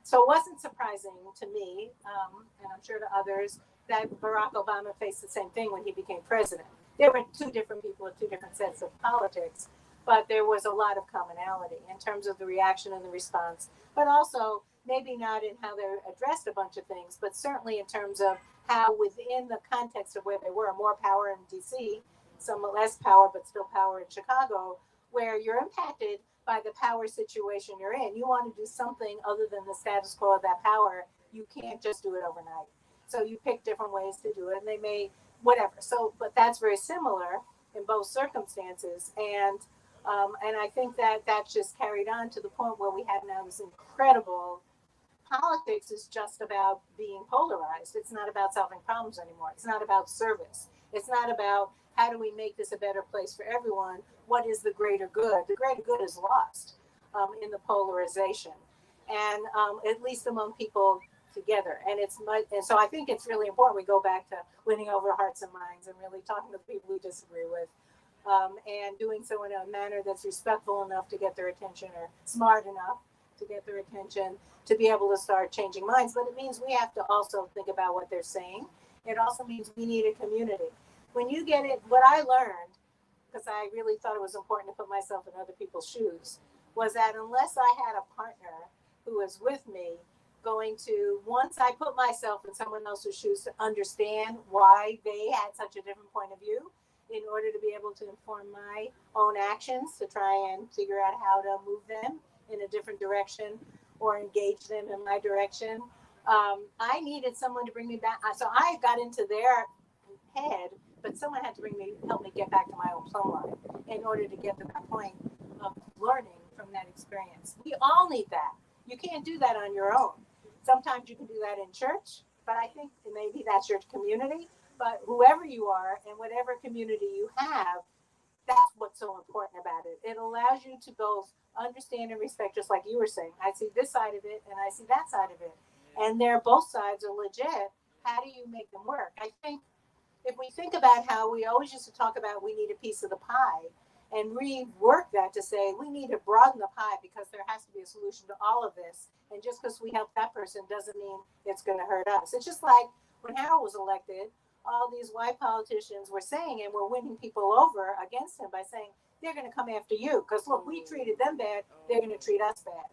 so it wasn't surprising to me, and I'm sure to others, that Barack Obama faced the same thing when he became president. There were two different people with two different sets of politics, but there was a lot of commonality in terms of the reaction and the response, but also maybe not in how they addressed a bunch of things, but certainly in terms of how within the context of where they were, more power in DC, some less power, but still power in Chicago, where you're impacted by the power situation you're in. You want to do something other than the status quo of that power. You can't just do it overnight. So you pick different ways to do it, and they may, whatever. So, but that's very similar in both circumstances. And I think that that's just carried on to the point where we have now this incredible politics is just about being polarized. It's not about solving problems anymore. It's not about service. It's not about how do we make this a better place for everyone. What is the greater good? The greater good is lost in the polarization, and at least among people together. And so I think it's really important we go back to winning over hearts and minds and really talking to the people we disagree with, and doing so in a manner that's respectful enough to get their attention or smart enough to get their attention to be able to start changing minds. But it means we have to also think about what they're saying. It also means we need a community. When you get it, what I learned, because I really thought it was important to put myself in other people's shoes, was that unless I had a partner who was with me, going to, once I put myself in someone else's shoes to understand why they had such a different point of view, in order to be able to inform my own actions, to try and figure out how to move them in a different direction or engage them in my direction. I needed someone to bring me back. So I got into their head, but someone had to help me get back to my own plumb line in order to get to that point of learning from that experience. We all need that. You can't do that on your own. Sometimes you can do that in church, but I think maybe that's your community. But whoever you are and whatever community you have, that's what's so important about it. It allows you to both understand and respect, just like you were saying. I see this side of it and I see that side of it. And they're both sides are legit. How do you make them work? I think if we think about how we always used to talk about we need a piece of the pie and rework that to say we need to broaden the pie because there has to be a solution to all of this. And just because we help that person doesn't mean it's going to hurt us. It's just like when Harold was elected, all these white politicians were saying and were winning people over against him by saying they're going to come after you because look, we treated them bad, they're going to treat us bad.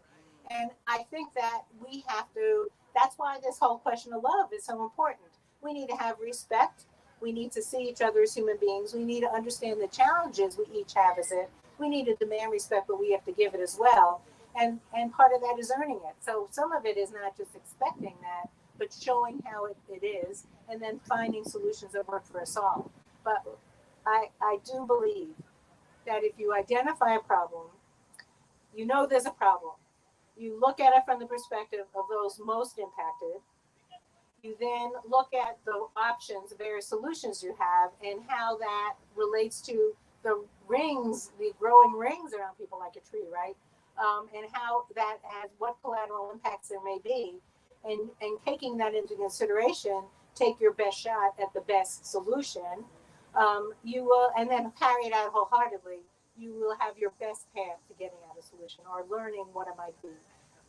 And I think that we have to, that's why this whole question of love is so important. We need to have respect. We need to see each other as human beings. We need to understand the challenges we each have as it. We need to demand respect, but we have to give it as well. And part of that is earning it. So some of it is not just expecting that, but showing how it is, and then finding solutions that work for us all. But I do believe that if you identify a problem, you know there's a problem. You look at it from the perspective of those most impacted. You then look at the options, the various solutions you have, and how that relates to the rings, the growing rings around people like a tree, right? And how that has, what collateral impacts there may be. And taking that into consideration, take your best shot at the best solution. You will, and then carry it out wholeheartedly. You will have your best path to getting at a solution or learning what it might be.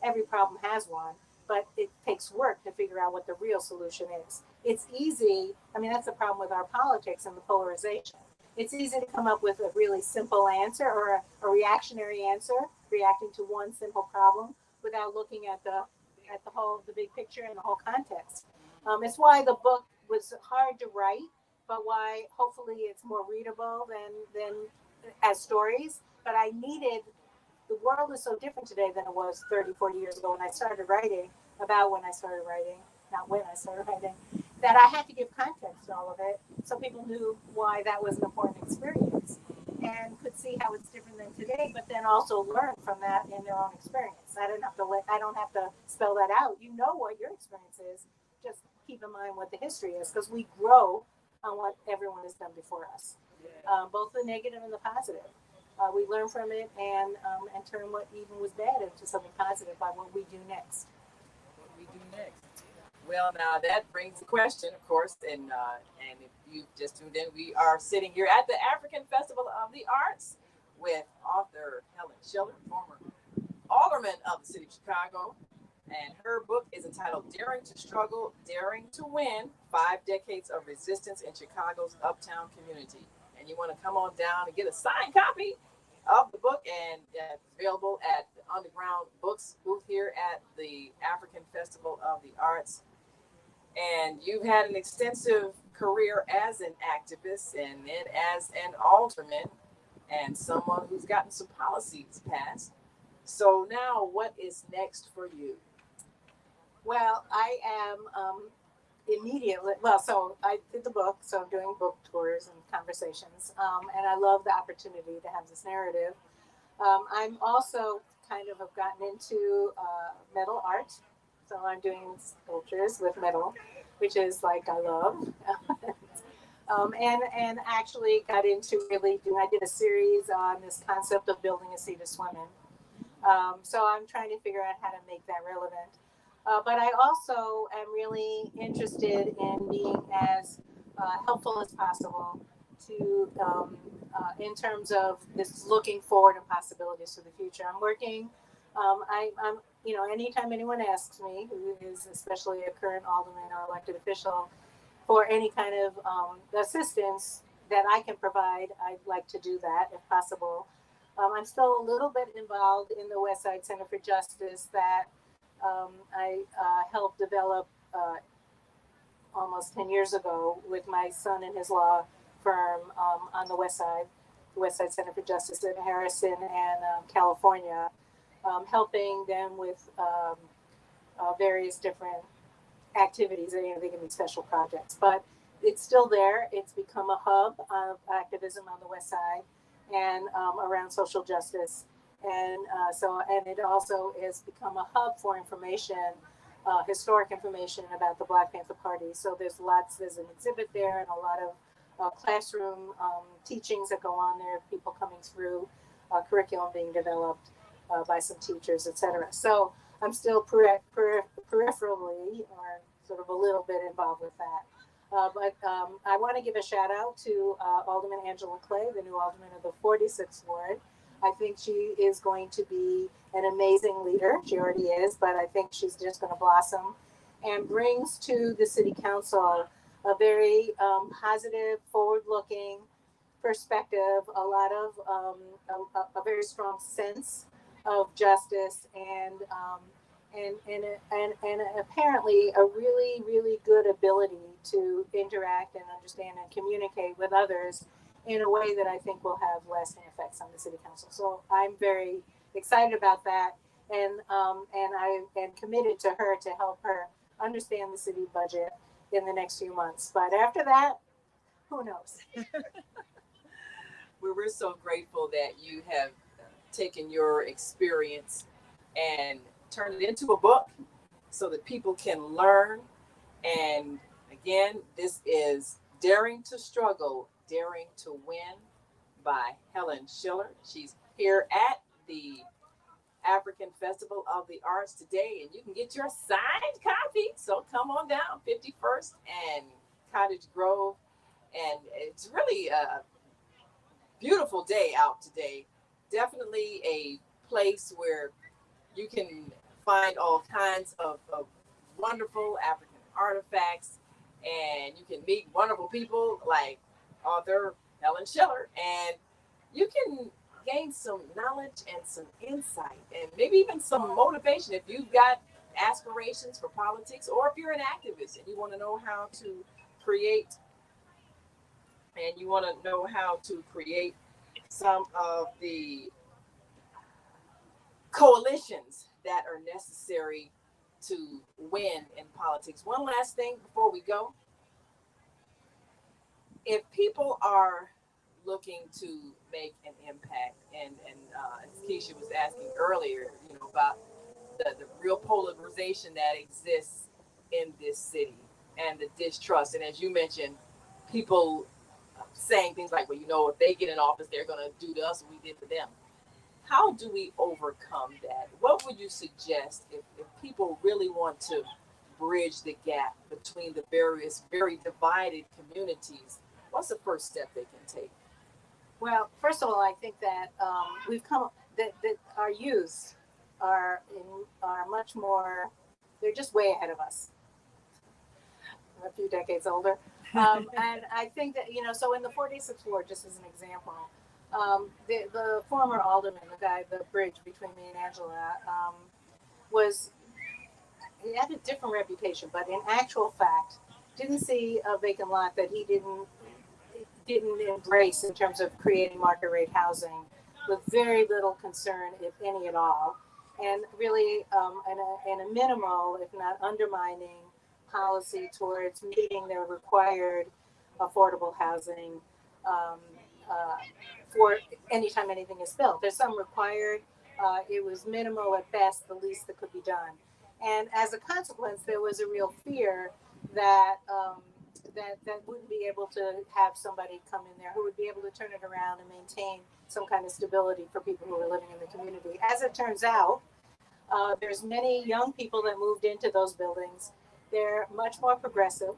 Every problem has one, but it takes work to figure out what the real solution is. It's easy. I mean, that's the problem with our politics and the polarization. It's easy to come up with a really simple answer or a reactionary answer, reacting to one simple problem without looking at the big picture and the whole context. It's why the book was hard to write, but why hopefully it's more readable than as stories. But I needed, the world is so different today than it was 30, 40 years ago when I started writing, not when I started writing, that I had to give context to all of it so people knew why that was an important experience and could see how it's different than today, but then also learn from that in their own experience. I don't have to spell that out. You know what your experience is. Just keep in mind what the history is, because we grow on what everyone has done before us, both the negative and the positive. We learn from it and turn what even was bad into something positive by what we do next. What we do next. Well, now that brings the question, of course, and if you just tuned in, we are sitting here at the African Festival of the Arts with author Helen Schiller, former alderman of the city of Chicago, and her book is entitled "Daring to Struggle, Daring to Win: 5 Decades of Resistance in Chicago's Uptown Community." And you want to come on down and get a signed copy of the book, and it's available at the Underground Books booth here at the African Festival of the Arts. And you've had an extensive career as an activist and then as an alderman and someone who's gotten some policies passed. So now what is next for you? Well, I am immediately, so I did the book, so I'm doing book tours and conversations, and I love the opportunity to have this narrative. I'm also kind of have gotten into metal art, so I'm doing sculptures with metal, which is like I love. And actually got into really doing, I did a series on this concept of building a sea to swim in. So I'm trying to figure out how to make that relevant. But I also am really interested in being as helpful as possible to, in terms of this looking forward and possibilities for the future. I'm working. I'm, anytime anyone asks me, who is especially a current alderman or elected official, for any kind of assistance that I can provide, I'd like to do that if possible. I'm still a little bit involved in the West Side Center for Justice that I helped develop almost 10 years ago with my son and his law firm on the West Side Center for Justice in Harrison and California, helping them with various different activities. They can be special projects, but it's still there. It's become a hub of activism on the West Side and around social justice. And and it also has become a hub for information, historic information about the Black Panther Party. So there's an exhibit there and a lot of classroom teachings that go on there, people coming through, curriculum being developed by some teachers, etc. So I'm still peripherally or sort of a little bit involved with that. But I want to give a shout out to Alderman Angela Clay, the new alderman of the 46th Ward. I think she is going to be an amazing leader. She already is, but I think she's just going to blossom and brings to the city council a very positive, forward-looking perspective, a lot of a very strong sense of justice and apparently a really, really good ability to interact and understand and communicate with others in a way that I think will have lasting effects on the city council. So I'm very excited about that, and I am committed to her to help her understand the city budget in the next few months. But after that, who knows? We're so grateful that you have taken your experience and turned it into a book so that people can learn. And again, this is Daring to Struggle, Daring to Win by Helen Schiller. She's here at the African Festival of the Arts today, and you can get your signed copy. So come on down, 51st and Cottage Grove. And it's really a beautiful day out today. Definitely a place where you can find all kinds of wonderful African artifacts, and you can meet wonderful people like author Helen Schiller, and you can gain some knowledge and some insight, and maybe even some motivation if you've got aspirations for politics, or if you're an activist and you want to know how to create some of the coalitions that are necessary to win in politics. One last thing before we go. If people are looking to make an impact, and as Keisha was asking earlier, about the real polarization that exists in this city and the distrust, and as you mentioned, people saying things like, well, if they get in office, they're going to do to us what we did to them. How do we overcome that? What would you suggest if people really want to bridge the gap between the various, very divided communities? What's the first step they can take? Well, first of all, I think that that our youth are much more. They're just way ahead of us. I'm a few decades older, and I think that So in the 46th ward, just as an example, the former alderman, the bridge between me and Angela, he had a different reputation, but in actual fact, didn't see a vacant lot that he didn't embrace in terms of creating market rate housing, with very little concern, if any at all, and really and a minimal, if not undermining, policy towards meeting their required affordable housing for anytime anything is built. There's some required. It was minimal at best, the least that could be done. And as a consequence, there was a real fear that that wouldn't be able to have somebody come in there who would be able to turn it around and maintain some kind of stability for people who are living in the community. As it turns out, there's many young people that moved into those buildings. They're much more progressive.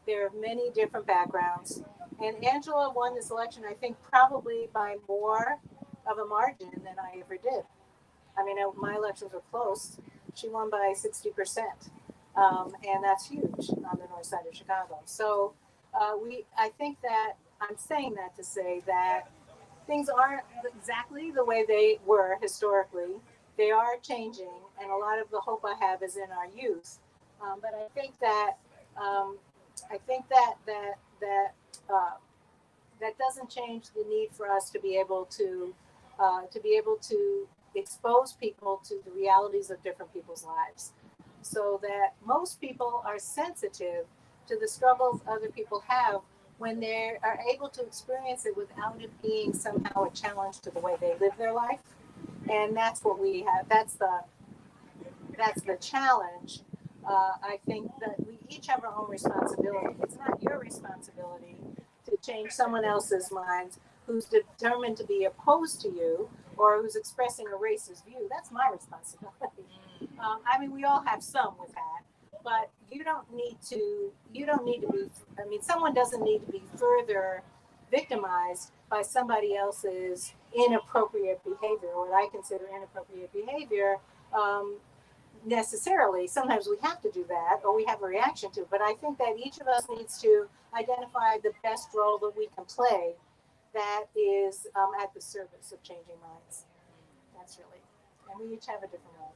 There are many different backgrounds. And Angela won this election, I think, probably by more of a margin than I ever did. I mean, my elections were close. She won by 60%. And that's huge on the north side of Chicago. So I think that I'm saying that to say that things aren't exactly the way they were historically. They are changing, and a lot of the hope I have is in our youth. But I think that that doesn't change the need for us to be able to expose people to the realities of different people's lives, so that most people are sensitive to the struggles other people have when they are able to experience it without it being somehow a challenge to the way they live their life. And that's what we have. That's the challenge. I think that we each have our own responsibility. It's not your responsibility to change someone else's mind who's determined to be opposed to you or who's expressing a racist view. That's my responsibility. I mean, we all have some with that, but you don't need to be, I mean, someone doesn't need to be further victimized by somebody else's inappropriate behavior, what I consider inappropriate behavior, necessarily. Sometimes we have to do that, or we have a reaction to it. But I think that each of us needs to identify the best role that we can play that is at the service of changing minds. That's really, and we each have a different role.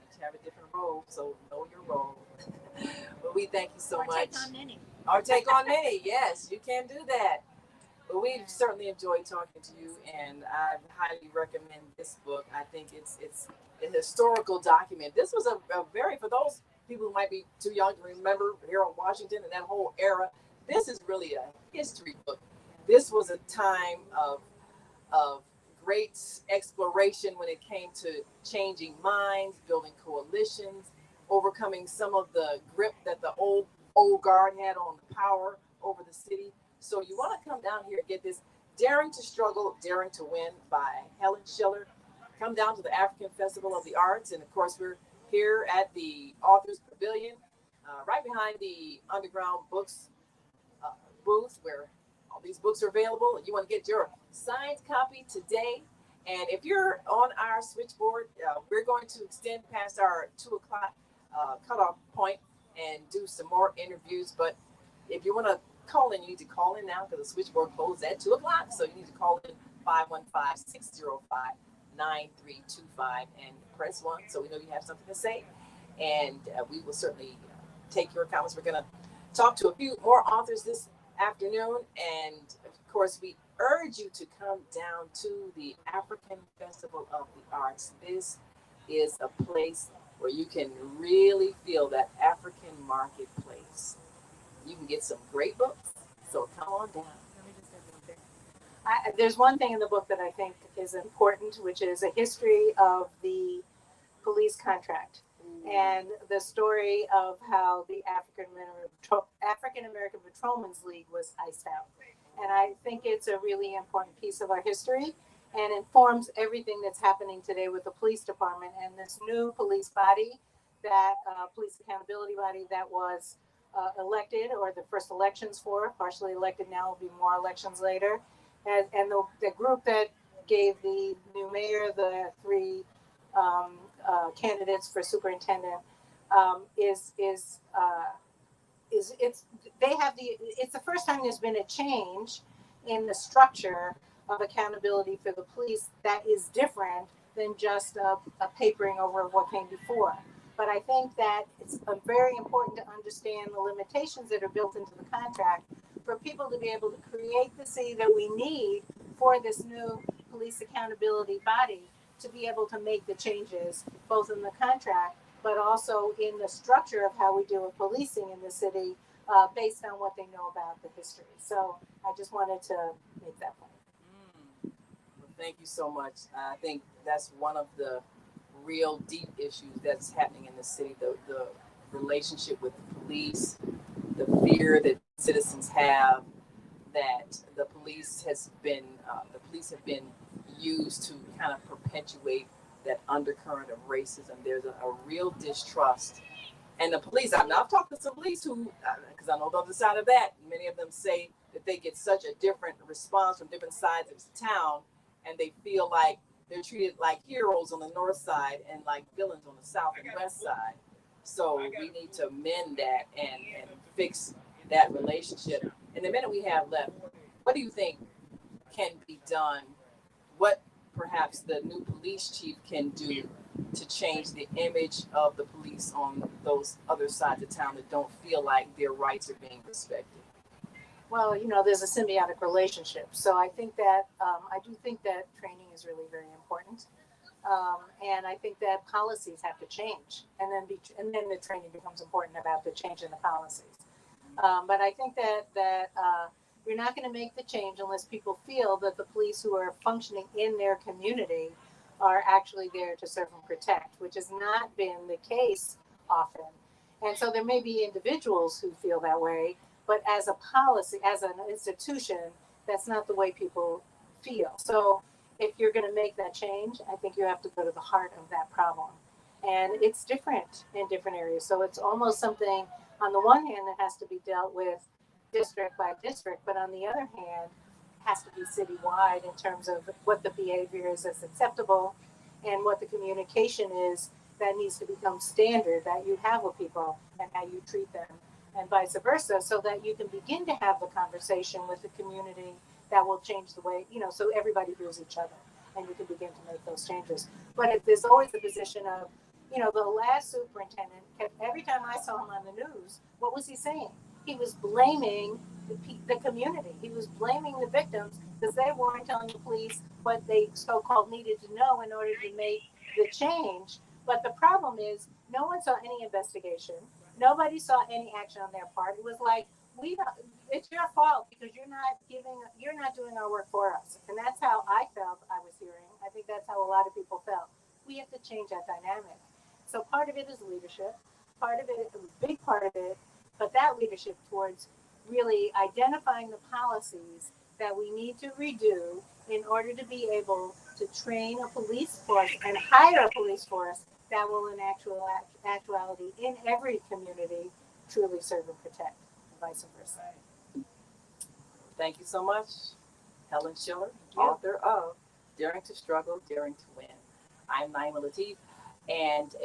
Each have a different role, so know your role. But we thank you so much. Take on many. Or take on many. Yes, you can do that. But we've certainly enjoyed talking to you, and I highly recommend this book. I think it's a historical document. This was a very, for those people who might be too young to remember Harold Washington and that whole era, this is really a history book. This was a time of great exploration when it came to changing minds, building coalitions, overcoming some of the grip that the old guard had on the power over the city. So you want to come down here and get this Daring to Struggle, Daring to Win by Helen Schiller. Come down to the African Festival of the Arts. And of course, we're here at the Authors Pavilion, right behind the Underground Books booth where all these books are available. You want to get your signed copy today. And if you're on our switchboard, we're going to extend past our 2 o'clock cutoff point and do some more interviews. But if you want to call in, you need to call in now because the switchboard closes at 2 o'clock. So you need to call in 515-605-9325 and press 1 so we know you have something to say. And we will certainly take your comments. We're going to talk to a few more authors this afternoon. And of course, we urge you to come down to the African Festival of the Arts. This is a place where you can really feel that African marketplace. You can get some great books, so come on down. There's one thing in the book that I think is important, which is a history of the police contract and the story of how the African American Patrolmen's League was iced out. And I think it's a really important piece of our history and informs everything that's happening today with the police department and this new police body, that police accountability body that was elected, or the first elections for, partially elected now, will be more elections later. And the group that gave the new mayor the 3 candidates for superintendent it's the first time there's been a change in the structure of accountability for the police that is different than just a papering over what came before. But I think that it's very important to understand the limitations that are built into the contract for people to be able to create the city that we need for this new police accountability body to be able to make the changes, both in the contract, but also in the structure of how we deal with policing in the city, based on what they know about the history. So I just wanted to make that point. Well, thank you so much. I think that's one of the real deep issues that's happening in the city, the relationship with the police, the fear that citizens have that the police have been used to kind of perpetuate that undercurrent of racism. There's a real distrust. And the police, I've talked to some police who, because I know the other side of that, many of them say that they get such a different response from different sides of the town, and they feel like they're treated like heroes on the north side and like villains on the south and west side. So we need to mend that and fix that relationship. In the minute we have left, what do you think can be done? What perhaps the new police chief can do to change the image of the police on those other sides of town that don't feel like their rights are being respected? Well, there's a symbiotic relationship. So I think that I do think that training is really very important, and I think that policies have to change, and then the training becomes important about the change in the policies. But I think that you're not going to make the change unless people feel that the police who are functioning in their community are actually there to serve and protect, which has not been the case often. And so there may be individuals who feel that way, but as a policy, as an institution, that's not the way people feel. So if you're going to make that change, I think you have to go to the heart of that problem. And it's different in different areas. So it's almost something, on the one hand, that has to be dealt with district by district, but on the other hand, has to be citywide in terms of what the behavior is that's acceptable and what the communication is that needs to become standard that you have with people and how you treat them, and vice versa, so that you can begin to have the conversation with the community that will change the way, so everybody hears each other and you can begin to make those changes. But if there's always the position of, the last superintendent, every time I saw him on the news, what was he saying? He was blaming the community. He was blaming the victims because they weren't telling the police what they so-called needed to know in order to make the change. But the problem is, no one saw any investigation. Nobody saw any action on their part. It was like, it's your fault because you're not doing our work for us. And that's how I felt I was hearing. I think that's how a lot of people felt. We have to change that dynamic. So part of it is leadership. Part of it, a big part of it, but that leadership towards really identifying the policies that we need to redo in order to be able to train a police force and hire a police force that will in actuality in every community truly serve and protect, and vice versa. Thank you so much, Helen Schiller, author of Daring to Struggle, Daring to Win. I'm Naima Latif, and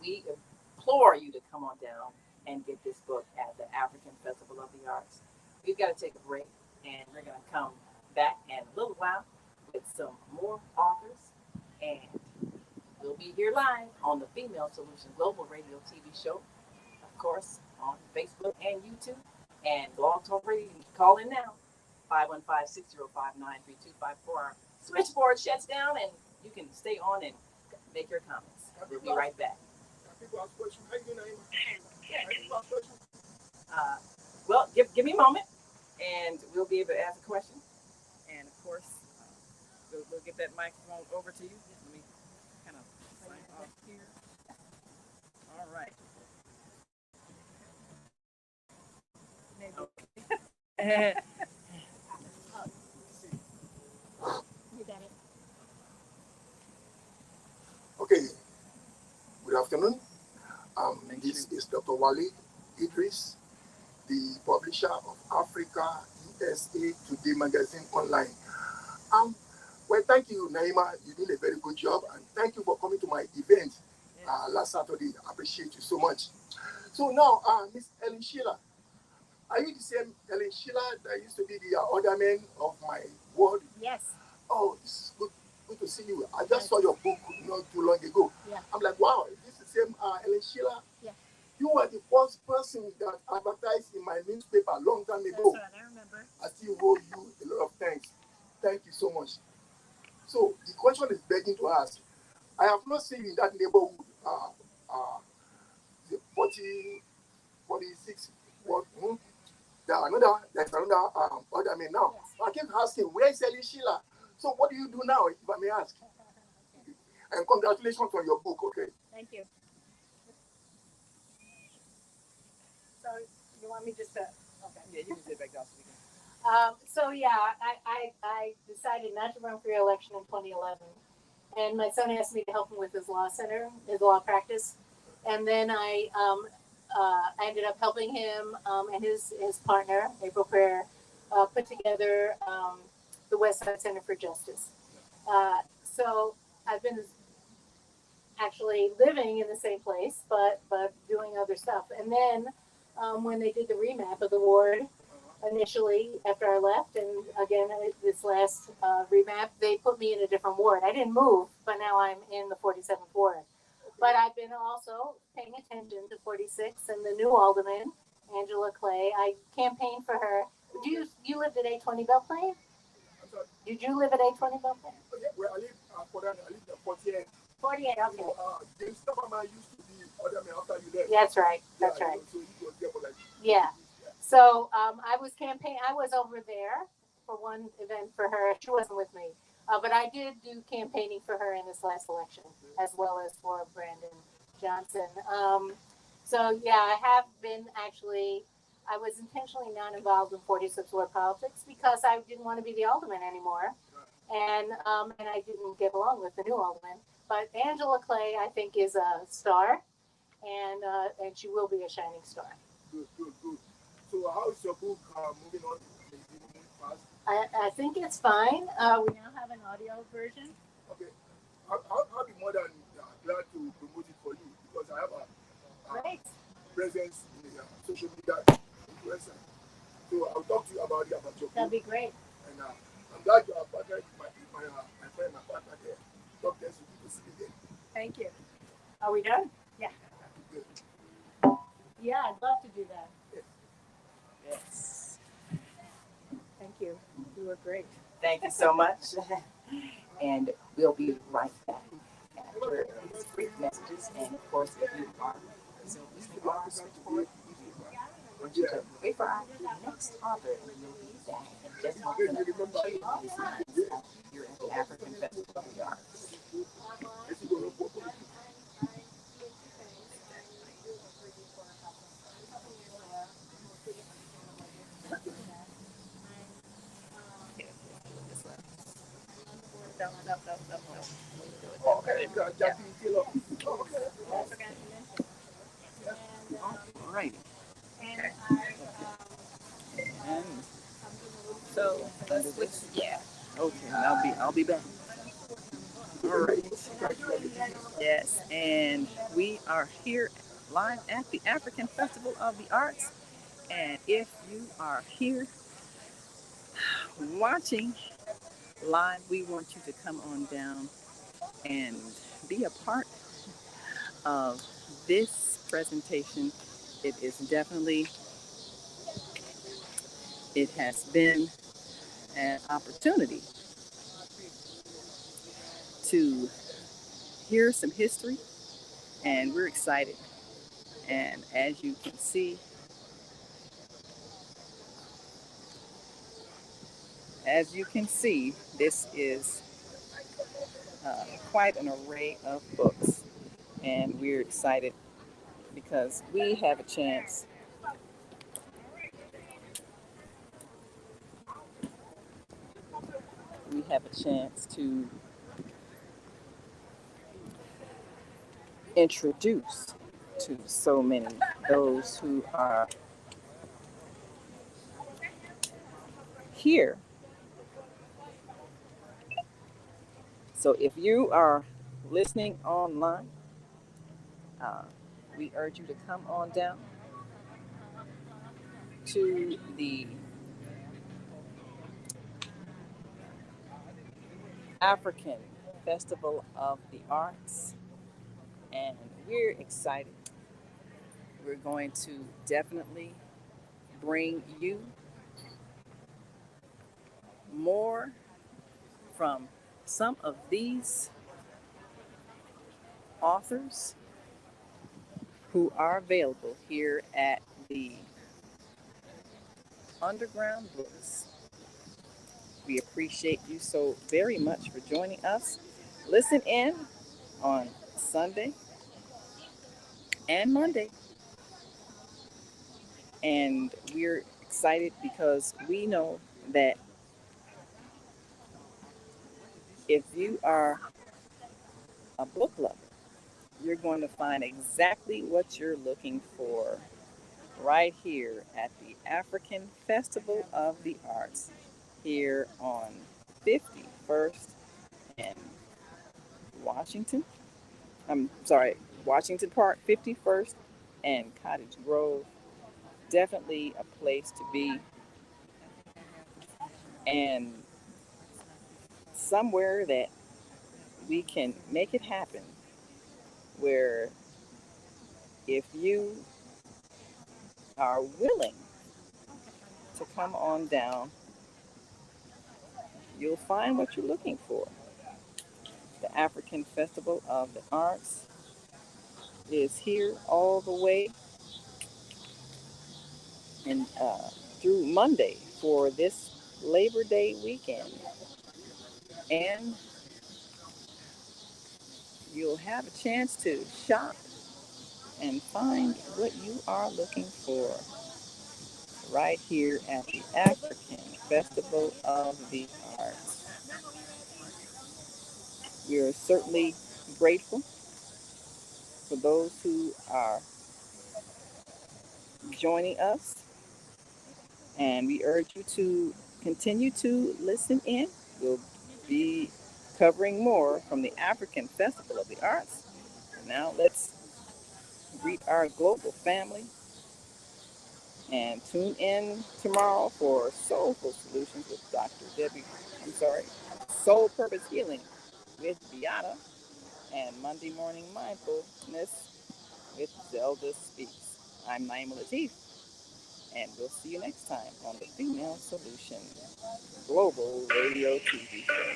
we implore you to come on down and get this book at the African Festival of the Arts. We've got to take a break, and we're going to come back in a little while with some more authors, and we'll be here live on the Female Solution Global Radio TV show, of course, on Facebook and YouTube, and Blog Talk Radio. You can call in now, 515-605-9325 for our switchboard shuts down, and you can stay on and make your comments. We'll be right back. Well, give me a moment, and we'll be able to ask a question. And of course, we'll get that microphone over to you. Let me kind of sign off here. All right. Okay. You got it. Okay, good afternoon. This is Dr. Wale Idris, the publisher of Africa USA Today magazine online. Well, thank you, Naima. You did a very good job, and thank you for coming to my event last Saturday. I appreciate you so much. So now, Miss Helen Schiller, are you the same Helen Schiller that used to be the alderman of my ward? Yes. Oh, it's good to see you. I just saw your book not too long ago. Yeah. I'm like, wow, is this the same Helen Schiller? Yeah. You were the first person that advertised in my newspaper a long time ago. That's right, I remember. I still owe you a lot of thanks. Thank you so much. So the question is begging to ask. I have not seen in that neighborhood the 40, 46, what? There's another alderman now. Yes. I keep asking, where is Helen Schiller? So what do you do now, if I may ask? And congratulations on your book, okay? Thank you. So you want me just to? Okay. Yeah, you can sit back down. So yeah, I decided not to run for re-election in 2011, and my son asked me to help him with his law practice, and then I ended up helping him and his partner, April Prayer, put together the West Side Center for Justice. So I've been actually living in the same place, but doing other stuff. And then when they did the remap of the ward, initially after I left, and again this last remap, they put me in a different ward. I didn't move, but now I'm in the 47th ward. But I've been also paying attention to 46 and the new alderman, Angela Clay. I campaigned for her. You lived at 820 Belle Plaine? Did you live at 820 Belle Plaine? Well, I live at 48. 48, okay. The Stubborn used to be alderman after you left. That's right. That's right. So he was there for like Yeah. So I was over there for one event for her. She wasn't with me. But I did do campaigning for her in this last election, as well as for Brandon Johnson. So yeah, I have been actually, I was intentionally not involved in 46 ward politics because I didn't want to be the alderman anymore. And I didn't get along with the new alderman. But Angela Clay, I think, is a star, and she will be a shining star. Good. So how is your book moving on? Fast? I think it's fine. We now have an audio version. Okay. I'll be more than glad to promote it for you because I have a presence in the social media influencer. So I'll talk to you about your book. That'd be great. And I'm glad you are partnered with my friend, my partner there. Talk there so you can see me there. Thank you. Are we done? Yeah. Good. Yeah, I'd love to do that. Yes. Thank you. You were great. Thank you so much. And we'll be right back after these brief messages. And of course, if you are listening on our switchboard, I want you to wait for our next author, and we'll be back in just a moment. Show you all these lines here at the African Festival of the Arts. Right. Okay. And so let's switch. Yeah. Okay, I'll be back. All right. Yes, and we are here live at the African Festival of the Arts. And if you are here watching live, we want you to come on down and be a part of this presentation. It is definitely, it has been an opportunity to hear some history, and we're excited. And as you can see, this is quite an array of books, and we're excited because we have a chance to introduce to so many those who are here. So if you are listening online, uh, we urge you to come on down to the African Festival of the Arts, and we're excited. We're going to definitely bring you more from some of these authors who are available here at the Underground Books. We appreciate you so very much for joining us. Listen in on Sunday and Monday. And we're excited because we know that if you are a book lover, you're going to find exactly what you're looking for right here at the African Festival of the Arts here on 51st and Washington. I'm sorry, Washington Park, 51st and Cottage Grove. Definitely a place to be, and somewhere that we can make it happen where if you are willing to come on down, you'll find what you're looking for. The African Festival of the Arts is here all the way and through Monday for this Labor Day weekend. And you'll have a chance to shop and find what you are looking for right here at the African Festival of the Arts. We are certainly grateful for those who are joining us, and we urge you to continue to listen in. We'll be covering more from the African Festival of the Arts. Now let's greet our global family and tune in tomorrow for Soulful Solutions with Dr. Debbie. I'm sorry, Soul Purpose Healing with Beata, and Monday Morning Mindfulness with Zelda Speaks. I'm Naima Latif, and we'll see you next time on the Female Solution Global Radio TV show.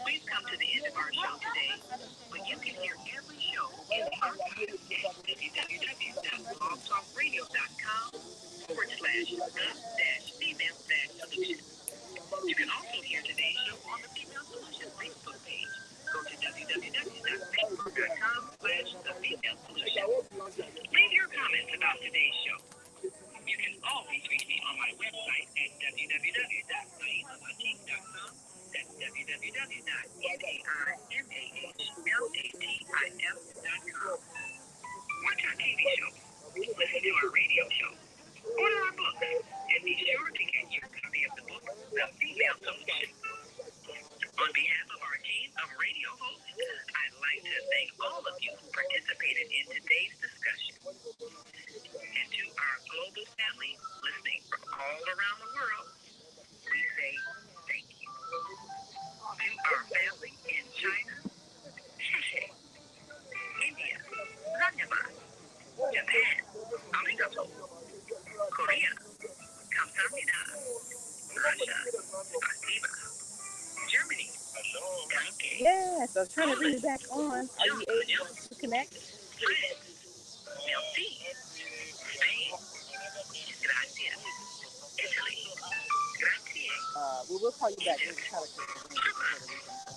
We've come to the end of our show today, but you can hear every show in the archives at www.blogtalkradio.com/the-female-solution. You can also hear today's show on the Female Solution Facebook page. Go to www.facebook.com/the-female-solution. Leave your comments about today's show. You can always reach me on my website at www.naimalatif.com. That's www.naimalatif.com. of radio hosts, I'd like to thank all of you who participated in today's discussion. And to our global family listening from all around the world, we say thank you. To our family in China, Sheshe, India, Zanyaba, Japan, Arigato, Korea, Kamsamida, Russia, Spasiba, Germany, Danke, Yeah, so trying to bring it back on. Are you able to connect? France, merci, Spain, gracias, Italy, grazie, We will call you back. We're trying to